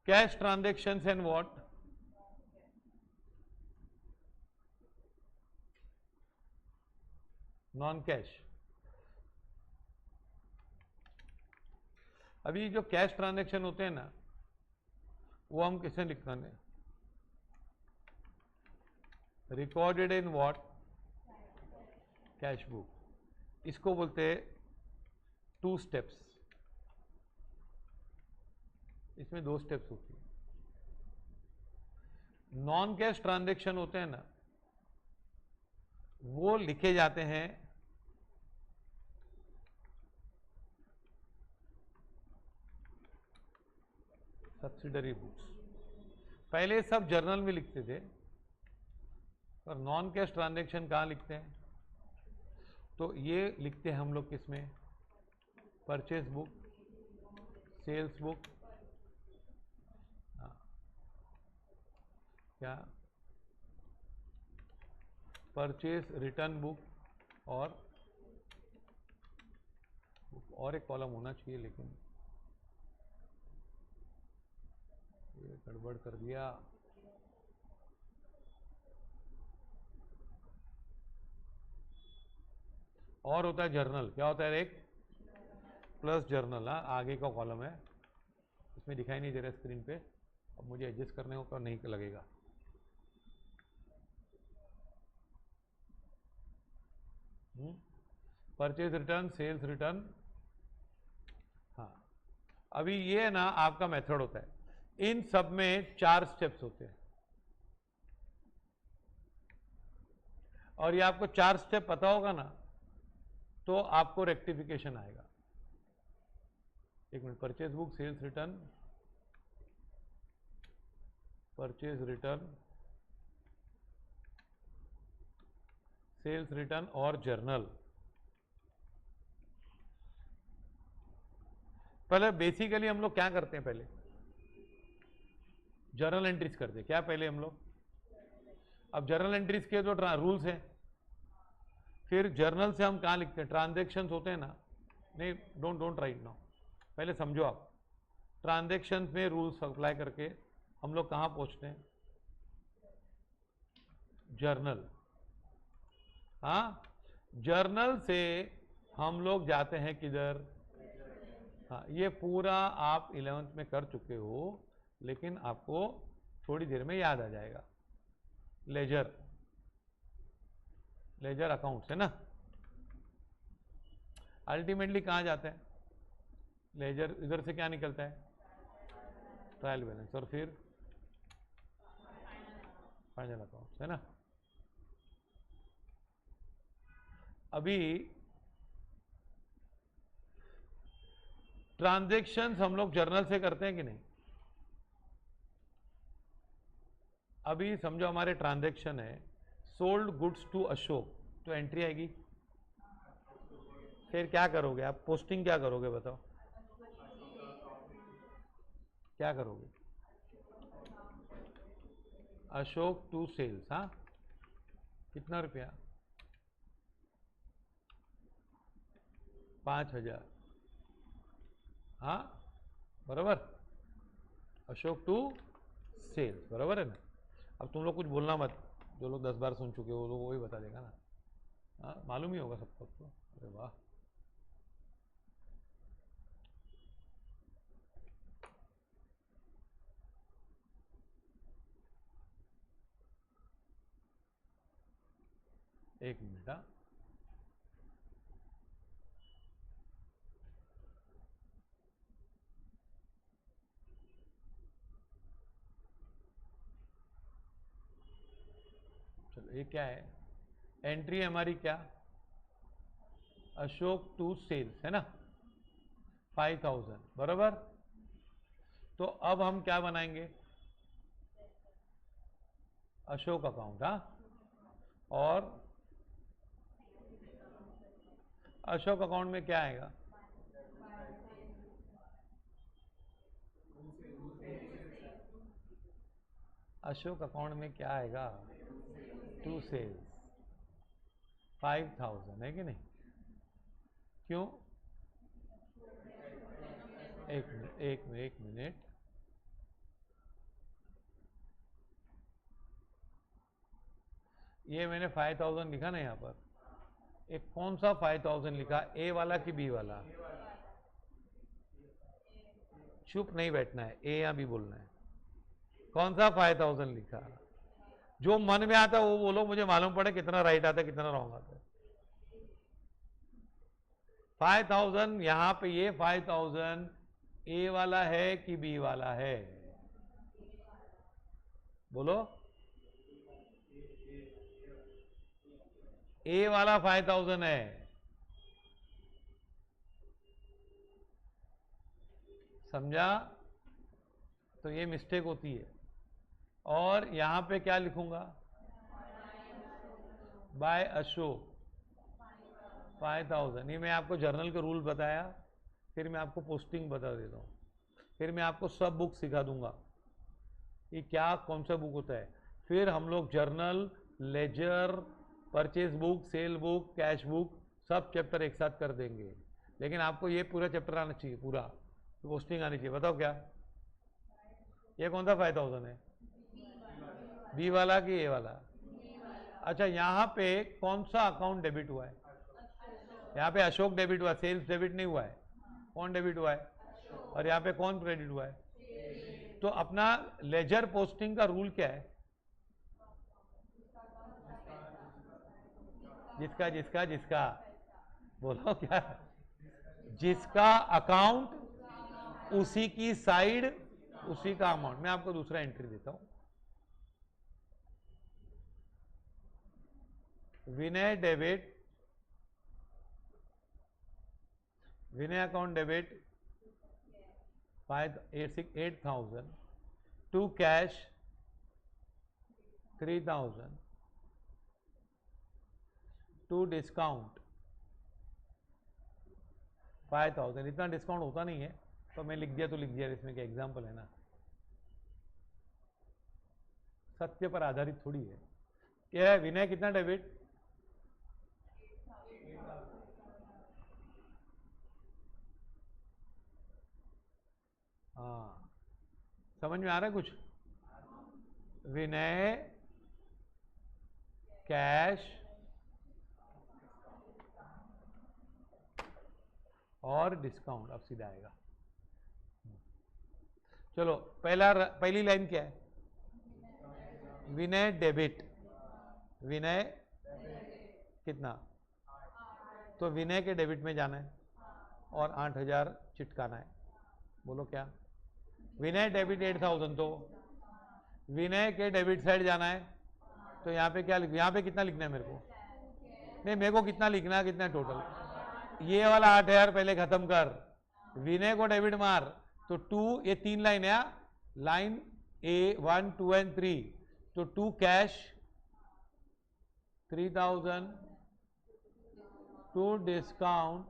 cash transactions and what, non cash. अभी जो कैश ट्रांजैक्शन होते हैं ना, वो हम किसने लिखते हैं, recorded in what, cash book, इसको बोलते हैं 2 स्टेप्स, इसमें 2 स्टेप्स होती है। नॉन कैश ट्रांजैक्शन होते हैं ना, वो लिखे जाते हैं सब्सिडरी बुक्स, पहले सब जर्नल में लिखते थे, और नॉन कैश ट्रांजैक्शन कहाँ लिखते हैं, तो ये लिखते हैं हम लोग किसमें, परचेज बुक, सेल्स बुक, हाँ, क्या परचेज रिटर्न बुक और एक कॉलम होना चाहिए, लेकिन ये गड़बड़ कर दिया। और होता है जर्नल। क्या होता है? एक प्लस जर्नल। हाँ, आगे का कॉलम है, इसमें दिखाई नहीं दे रहा स्क्रीन पे। अब मुझे एडजस्ट करने को नहीं लगेगा। Purchase return, sales return. हाँ, अभी ये ना आपका मेथड होता है। इन सब में 4 स्टेप्स होते हैं, और ये आपको 4 स्टेप पता होगा ना, तो आपको रेक्टिफिकेशन आएगा। एक minute, purchase book, sales return, purchase return, sales return और जर्नल। पहले बेसिकली हम लोग क्या करते हैं? पहले जर्नल एंट्रीज करते हैं। क्या पहले हम लोग? अब जर्नल एंट्रीज के जो रूल्स हैं, फिर जर्नल से हम कहाँ लिखते हैं? ट्रांजेक्शन्स होते हैं ना। नहीं, डोंट राइट नाउ, पहले समझो आप। ट्रांजेक्शन्स में रूल्स अप्लाई करके हम लोग कहाँ पहुँचते हैं? जर्नल। हाँ, जर्नल से हम लोग जाते हैं किधर? हाँ, ये पूरा आप 11th में कर चुके हो, लेकिन आपको थोड़ी देर में याद आ जाएगा। लेजर, लेजर अकाउंट्स है ना। अल्टीमेटली कहाँ जाते हैं? लेजर। इधर से क्या निकलता है? ट्रायल बैलेंस, और फिर फाइनल अकाउंट्स है ना। अभी ट्रांजैक्शंस हम लोग जर्नल से करते हैं कि नहीं? अभी समझो हमारे ट्रांजैक्शन है, सोल्ड गुड्स टू अशोक, तो एंट्री आएगी। फिर क्या करोगे आप? पोस्टिंग क्या करोगे बताओ? क्या करोगे? Ashok to sales. हाँ, कितना रुपया? 5,000। हाँ, बराबर। अशोक टू सेल्स, बराबर है ना। अब तुम लोग कुछ बोलना मत, जो लोग 10 बार सुन चुके हो वो लोग वही बता देगा ना। हाँ, मालूम ही होगा सबको तो। अरे वाह, एक मिनट। हाँ, चलो, ये क्या है? एंट्री है हमारी क्या? अशोक टू सेल्स है ना, 5,000, बराबर। तो अब हम क्या बनाएंगे? अशोक अकाउंट। हाँ, और अशोक अकाउंट में क्या आएगा? अशोक अकाउंट में क्या आएगा? टू सेल्स 5,000 है कि नहीं? क्यों? एक मिनट। ये मैंने 5,000 लिखा ना यहाँ पर। एक कौन सा 5,000 लिखा? ए वाला कि बी वाला? चुप नहीं बैठना है, ए या बी बोलना है। कौन सा 5,000 लिखा? जो मन में आता है वो बोलो, मुझे मालूम पड़े कितना राइट आता है कितना रॉन्ग आता है। 5,000 यहां पे, ये 5,000 ए वाला है कि बी वाला है? बोलो। ए वाला 5,000 है। समझा? तो ये मिस्टेक होती है। और यहां पे क्या लिखूंगा? बाय अशोक 5,000। ये मैं आपको जर्नल के रूल बताया, फिर मैं आपको पोस्टिंग बता देता हूँ, फिर मैं आपको सब बुक सिखा दूंगा कि क्या कौन सा बुक होता है। फिर हम लोग journal, ledger, purchase book, sale book, cash book, सब चैप्टर एक साथ कर देंगे। लेकिन आपको ये पूरा चैप्टर आना चाहिए, पूरा पोस्टिंग आनी चाहिए। बताओ क्या ये कौन सा 5000 है, बी वाला कि ए वाला? अच्छा, यहाँ पे कौन सा अकाउंट डेबिट हुआ है? यहाँ पे अशोक डेबिट हुआ, सेल्स डेबिट नहीं हुआ है। कौन डेबिट हुआ है? और यहाँ पे कौन क्रेडिट हुआ है? तो अपना लेजर पोस्टिंग का रूल क्या है? जिसका जिसका जिसका बोलो क्या? जिसका अकाउंट उसी की साइड उसी का अमाउंट। मैं आपको दूसरा एंट्री देता हूं। Vinay debit, Vinay account debit 8,000 to cash 3,000 to discount 5,000। इतना डिस्काउंट होता नहीं है तो मैं लिख दिया तो लिख दिया, इसमें क्या एग्जाम्पल है ना, सत्य पर आधारित थोड़ी है। क्या है विनय कितना डेबिट? हाँ, समझ में आ रहा है कुछ? विनय कैश और डिस्काउंट, अब सीधा आएगा। चलो पहली लाइन क्या है? विनय डेबिट, विनय कितना? तो विनय के डेबिट में जाना है और 8,000 चिटकाना है। बोलो क्या? विनय डेबिट 8,000, तो विनय के डेबिट साइड जाना है। तो यहाँ पे क्या यहाँ पे कितना लिखना है मेरे को? नहीं, मेरे को कितना लिखना है, कितना टोटल? ये वाला 8,000 पहले खत्म कर, विनय को डेबिट मार। तो 2, ये 3 लाइन है, लाइन ए 1, 2 एंड 3। तो 2 कैश 3,000 टू डिस्काउंट।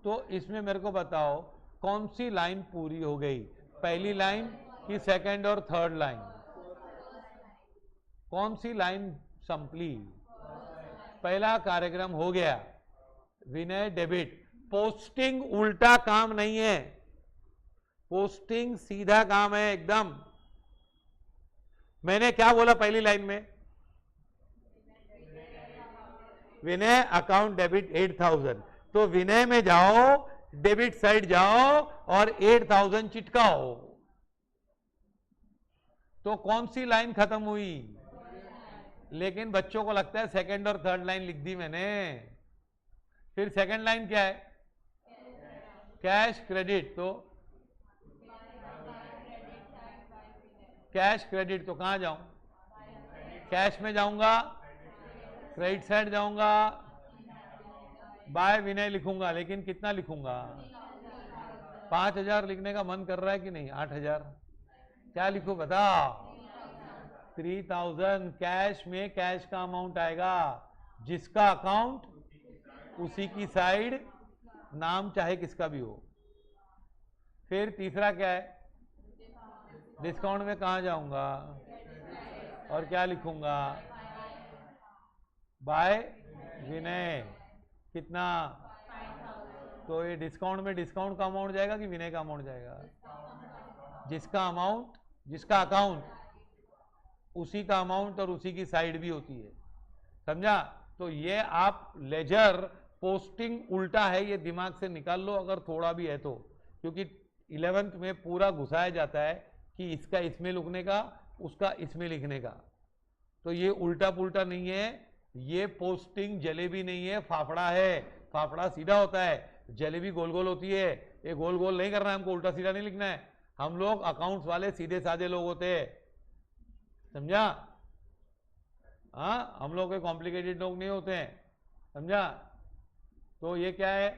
तो इसमें मेरे को बताओ कौन सी लाइन पूरी हो गई, पहली लाइन कि सेकंड और थर्ड लाइन? कौन सी लाइन संपली? पहला कार्यक्रम हो गया, विनय डेबिट। पोस्टिंग उल्टा काम नहीं है, पोस्टिंग सीधा काम है एकदम। मैंने क्या बोला पहली लाइन में? विनय अकाउंट डेबिट 8,000। तो विनय में जाओ, डेबिट साइड जाओ और 8,000 चिटकाओ। तो कौन सी लाइन खत्म हुई? लेकिन बच्चों को लगता है सेकंड और थर्ड लाइन लिख दी मैंने। फिर सेकंड लाइन क्या है? Cash credit. तो कैश क्रेडिट, तो कहां जाऊं? कैश में जाऊंगा, क्रेडिट साइड जाऊंगा, बाय विनय लिखूंगा। लेकिन कितना लिखूंगा? 5,000 लिखने का मन कर रहा है कि नहीं? 8,000 क्या लिखूं बताओ? 3,000। कैश में कैश का अमाउंट आएगा, जिसका अकाउंट उसी की साइड, नाम चाहे किसका भी हो। फिर तीसरा क्या है? डिस्काउंट में कहां जाऊंगा और क्या लिखूंगा? बाय विनय कितना? तो ये डिस्काउंट में डिस्काउंट का अमाउंट जाएगा कि विनय का अमाउंट जाएगा? जिसका अमाउंट, जिसका अकाउंट उसी का अमाउंट और उसी की साइड भी होती है, समझा? तो ये आप लेजर पोस्टिंग उल्टा है, ये दिमाग से निकाल लो अगर थोड़ा भी है तो, क्योंकि 11th में पूरा घुसाया जाता है कि इसका इसमें लिखने का, उसका इसमें लिखने का। तो ये उल्टा पुल्टा नहीं है, ये पोस्टिंग जलेबी नहीं है, फाफड़ा है। फाफड़ा सीधा होता है, जलेबी गोल गोल होती है। ये गोल गोल नहीं करना है हमको, उल्टा सीधा नहीं लिखना है। हम लोग अकाउंट्स वाले सीधे साधे लोग होते हैं, समझा? हाँ, हम लोग के कॉम्प्लिकेटेड लोग नहीं होते हैं, समझा? तो ये क्या है?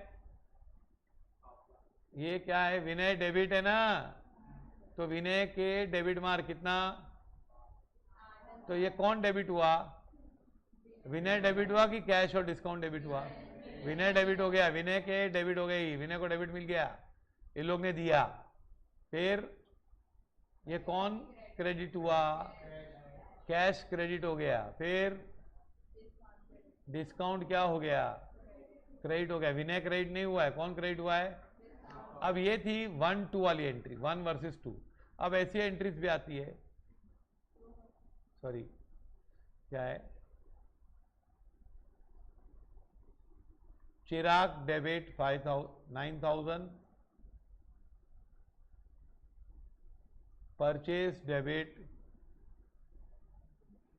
ये क्या है? विनय डेबिट है ना, तो विनय के डेबिट मार कितना? तो ये कौन डेबिट हुआ? विनय डेबिट हुआ कि कैश और डिस्काउंट डेबिट हुआ? विनय डेबिट हो गया, विनय के डेबिट हो गई, विनय को डेबिट मिल गया, ये लोग ने दिया। फिर ये कौन क्रेडिट हुआ? कैश क्रेडिट हो गया। फिर डिस्काउंट क्या हो गया, क्रेडिट हो गया। विनय क्रेडिट नहीं हुआ है, कौन क्रेडिट हुआ है? अब ये थी 1-2 वाली एंट्री, 1 वर्सेस 2। अब ऐसी एंट्रीज भी आती है, सॉरी क्या है, Chirag debit 9,000, purchase debit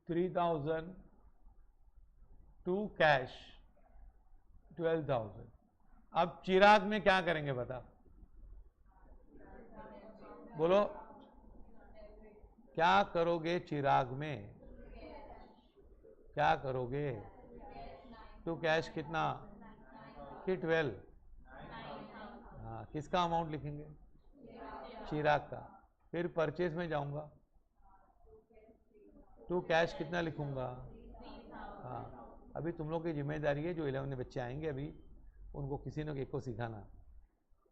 3,000, to cash 12,000। अब चिराग में क्या करेंगे बता, बोलो क्या करोगे चिराग में, क्या करोगे? टू कैश कितना कि 12? हाँ, किसका अमाउंट लिखेंगे? चिराग का। फिर परचेज में जाऊंगा, टू कैश कितना लिखूंगा? हाँ, अभी तुम लोग की जिम्मेदारी है, जो 11 बच्चे आएंगे अभी उनको किसी न एक को सिखाना,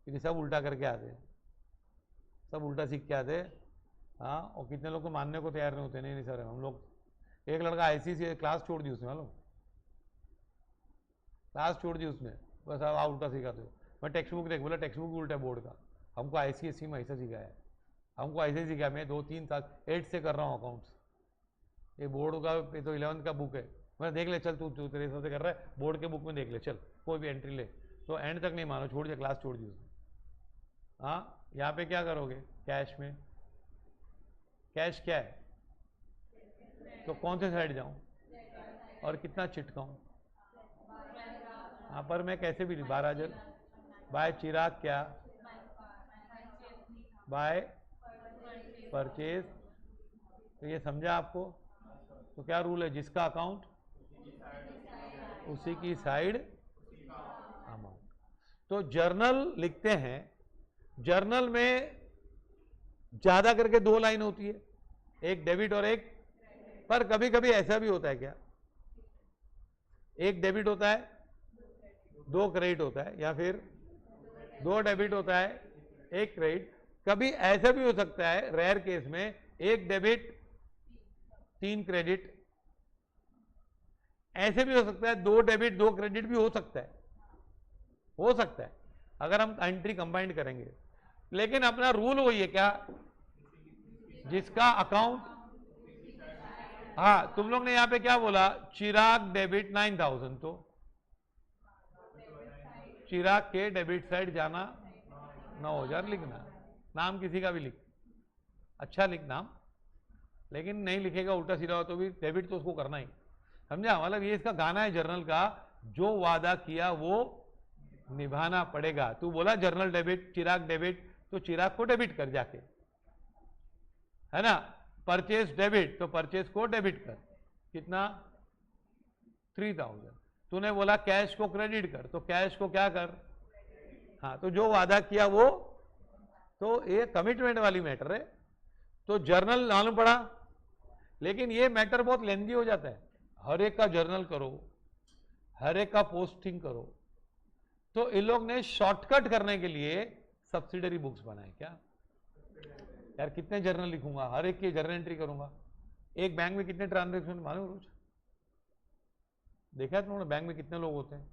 क्योंकि सब उल्टा करके आते, सब उल्टा सीख के आते। हाँ, और कितने लोग तो मानने को तैयार नहीं होते, नहीं सर हम लोग, एक लड़का ऐसी से क्लास छोड़ दी उसने, मालूम, क्लास छोड़ दी उसने, बस अब उल्टा सिखाते हो। मैं टेक्स्ट बुक देख, बोला टेक्स्ट बुक उल्टा है बोर्ड का, हमको ICSE में ऐसा सिखाया है, हमको ऐसे सिखाया, मैं 2-3 साल 8 से कर रहा हूँ अकाउंट्स, ये बोर्ड का, ये तो 11 का बुक है। मैं देख ले, चल तू तेरे हिसाब से कर रहा है, बोर्ड के बुक में देख ले, चल कोई भी एंट्री ले, तो एंड तक नहीं मानो, छोड़ दिया, क्लास छोड़ दी उसने। हाँ, यहाँ पे क्या करोगे कैश में, कैश क्या है, तो कौन से साइड जाऊं और कितना चिटकाऊं? हाँ, पर मैं कैसे भी 12,000 बाय चिराग, क्या बाय परचेज, तो ये समझा आपको? तो क्या रूल है, जिसका अकाउंट उसी की साइड अमाउंट। तो जर्नल लिखते हैं, जर्नल में ज्यादा करके 2 लाइन होती है, एक डेबिट और एक, पर कभी कभी ऐसा भी होता है क्या, एक डेबिट होता है 2 क्रेडिट होता है, या फिर 2 डेबिट होता है 1 क्रेडिट। कभी ऐसा भी हो सकता है रेयर केस में, 1 डेबिट 3 क्रेडिट, ऐसे भी हो सकता है 2 डेबिट 2 क्रेडिट भी हो सकता है, हो सकता है अगर हम एंट्री कंबाइंड करेंगे। लेकिन अपना रूल वही है क्या, जिसका अकाउंट, हाँ तुम लोग ने यहां पे क्या बोला, चिराग डेबिट 9,000, तो चिराग के डेबिट साइड जाना 9,000 लिखना, नाम किसी का भी लिख, अच्छा लिख नाम, लेकिन नहीं लिखेगा उल्टा सीधा हो तो भी डेबिट तो उसको करना ही, समझा? मतलब ये इसका गाना है जर्नल का, जो वादा किया वो निभाना पड़ेगा। तू बोला जर्नल डेबिट चिराग डेबिट, तो चिराग को डेबिट कर जाके, है ना? परचेज डेबिट, तो परचेज को डेबिट कर, कितना 3,000। तूने बोला कैश को क्रेडिट कर, तो कैश को क्या कर, हाँ, तो जो वादा किया वो, तो ये कमिटमेंट वाली मैटर है। तो जर्नल मालूम पड़ा, लेकिन ये मैटर बहुत लेंदी हो जाता है, हर एक का जर्नल करो, हर एक का पोस्टिंग करो। तो इन लोग ने शॉर्टकट करने के लिए सब्सिडरी बुक्स बनाए। क्या यार, कितने जर्नल लिखूंगा, हर एक की जर्नल एंट्री करूंगा। एक बैंक में कितने ट्रांजेक्शन मालूम रोज? देखा है तुमने बैंक में कितने लोग होते हैं,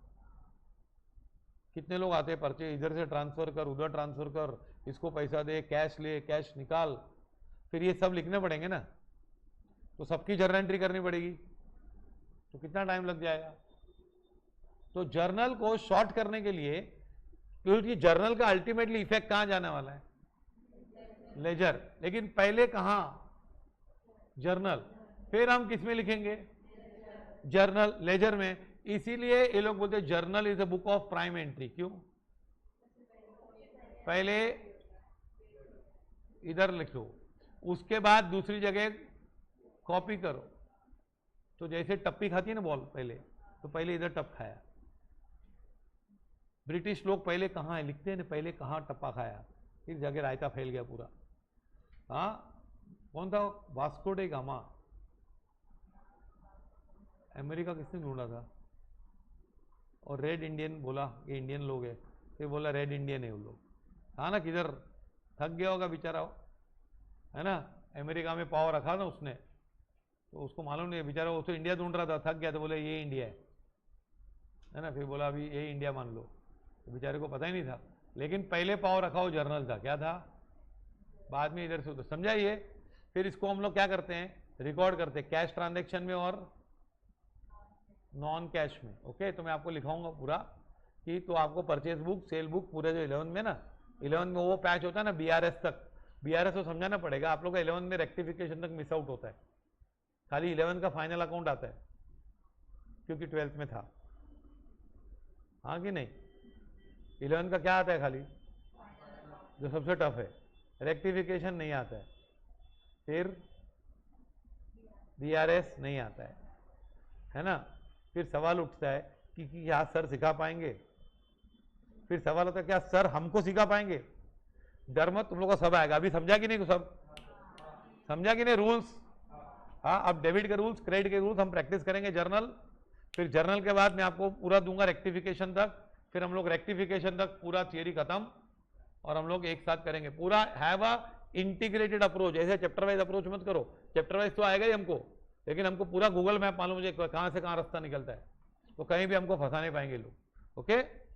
कितने लोग आते हैं, पर्चे इधर से ट्रांसफर कर, उधर ट्रांसफर कर, इसको पैसा दे, कैश ले, कैश निकाल, फिर ये सब लिखने पड़ेंगे ना, तो सबकी जर्नल एंट्री करनी पड़ेगी, तो कितना टाइम लग जाएगा। तो जर्नल को शॉर्ट करने के लिए, क्योंकि जर्नल का अल्टीमेटली इफेक्ट कहां जाने वाला है, लेजर, लेकिन पहले कहां, जर्नल, फिर हम किस में लिखेंगे, जर्नल लेजर में। इसीलिए ये लोग बोलते हैं journal is a book of prime entry. क्यों? पहले इधर लिखो, उसके बाद दूसरी जगह कॉपी करो। तो जैसे टप्पी खाती है ना बॉल, पहले तो पहले इधर टप खाया। ब्रिटिश लोग पहले कहाँ है लिखते हैं ना, पहले कहाँ टप्पा खाया, फिर जगह रायता फैल गया पूरा। हाँ, कौन था, वास्को डे गामा, अमेरिका किसने ढूंढा था, और रेड इंडियन बोला ये इंडियन लोग है, फिर बोला रेड इंडियन है वो लोग। हाँ ना, किधर थक गया होगा बेचारा, है ना, अमेरिका में पाव रखा था उसने, तो उसको मालूम नहीं बेचारा, वो तो इंडिया ढूंढ रहा था, थक गया तो बोले ये इंडिया है, है ना, फिर बोला अभी ये इंडिया मान लो, तो बेचारे को पता ही नहीं था। लेकिन पहले पाव रखा हो जर्नल था, क्या था, बाद में इधर से उधर, समझाइए। फिर इसको हम लोग क्या करते हैं, रिकॉर्ड करते हैं कैश ट्रांजेक्शन में और नॉन कैश में। ओके, तो मैं आपको लिखाऊंगा पूरा कि, तो आपको परचेज बुक, सेल बुक पूरे जो 11 में ना, 11 में वो पैच होता है ना बीआरएस तक, बीआरएस को समझाना पड़ेगा आप लोग का। 11 में रेक्टिफिकेशन तक मिस आउट होता है, खाली 11 का फाइनल अकाउंट आता है, क्योंकि 12th में था, हाँ कि नहीं। 11 का क्या आता है, खाली जो सबसे टफ है, रेक्टिफिकेशन नहीं आता है, फिर बीआरएस नहीं आता है ना। फिर सवाल उठता है कि क्या सर सिखा पाएंगे, फिर सवाल होता है क्या सर हमको सिखा पाएंगे। डर मत, तुम लोग को सब आएगा। अभी समझा कि नहीं, सब समझा कि नहीं रूल्स। हाँ, अब डेबिट के रूल्स, क्रेडिट के रूल्स हम प्रैक्टिस करेंगे, जर्नल। फिर जर्नल के बाद मैं आपको पूरा दूंगा रेक्टिफिकेशन तक, फिर हम लोग रेक्टिफिकेशन तक पूरा थियरी खत्म, और हम लोग एक साथ करेंगे पूरा। हैव अ इंटीग्रेटेड अप्रोच, ऐसे चैप्टर वाइज अप्रोच मत करो। चैप्टर वाइज तो आएगा ही हमको, लेकिन हमको पूरा गूगल मैप मालूम मुझे कहाँ से कहाँ रास्ता निकलता है, तो कहीं भी हमको फंसा नहीं पाएंगे लोग। ओके।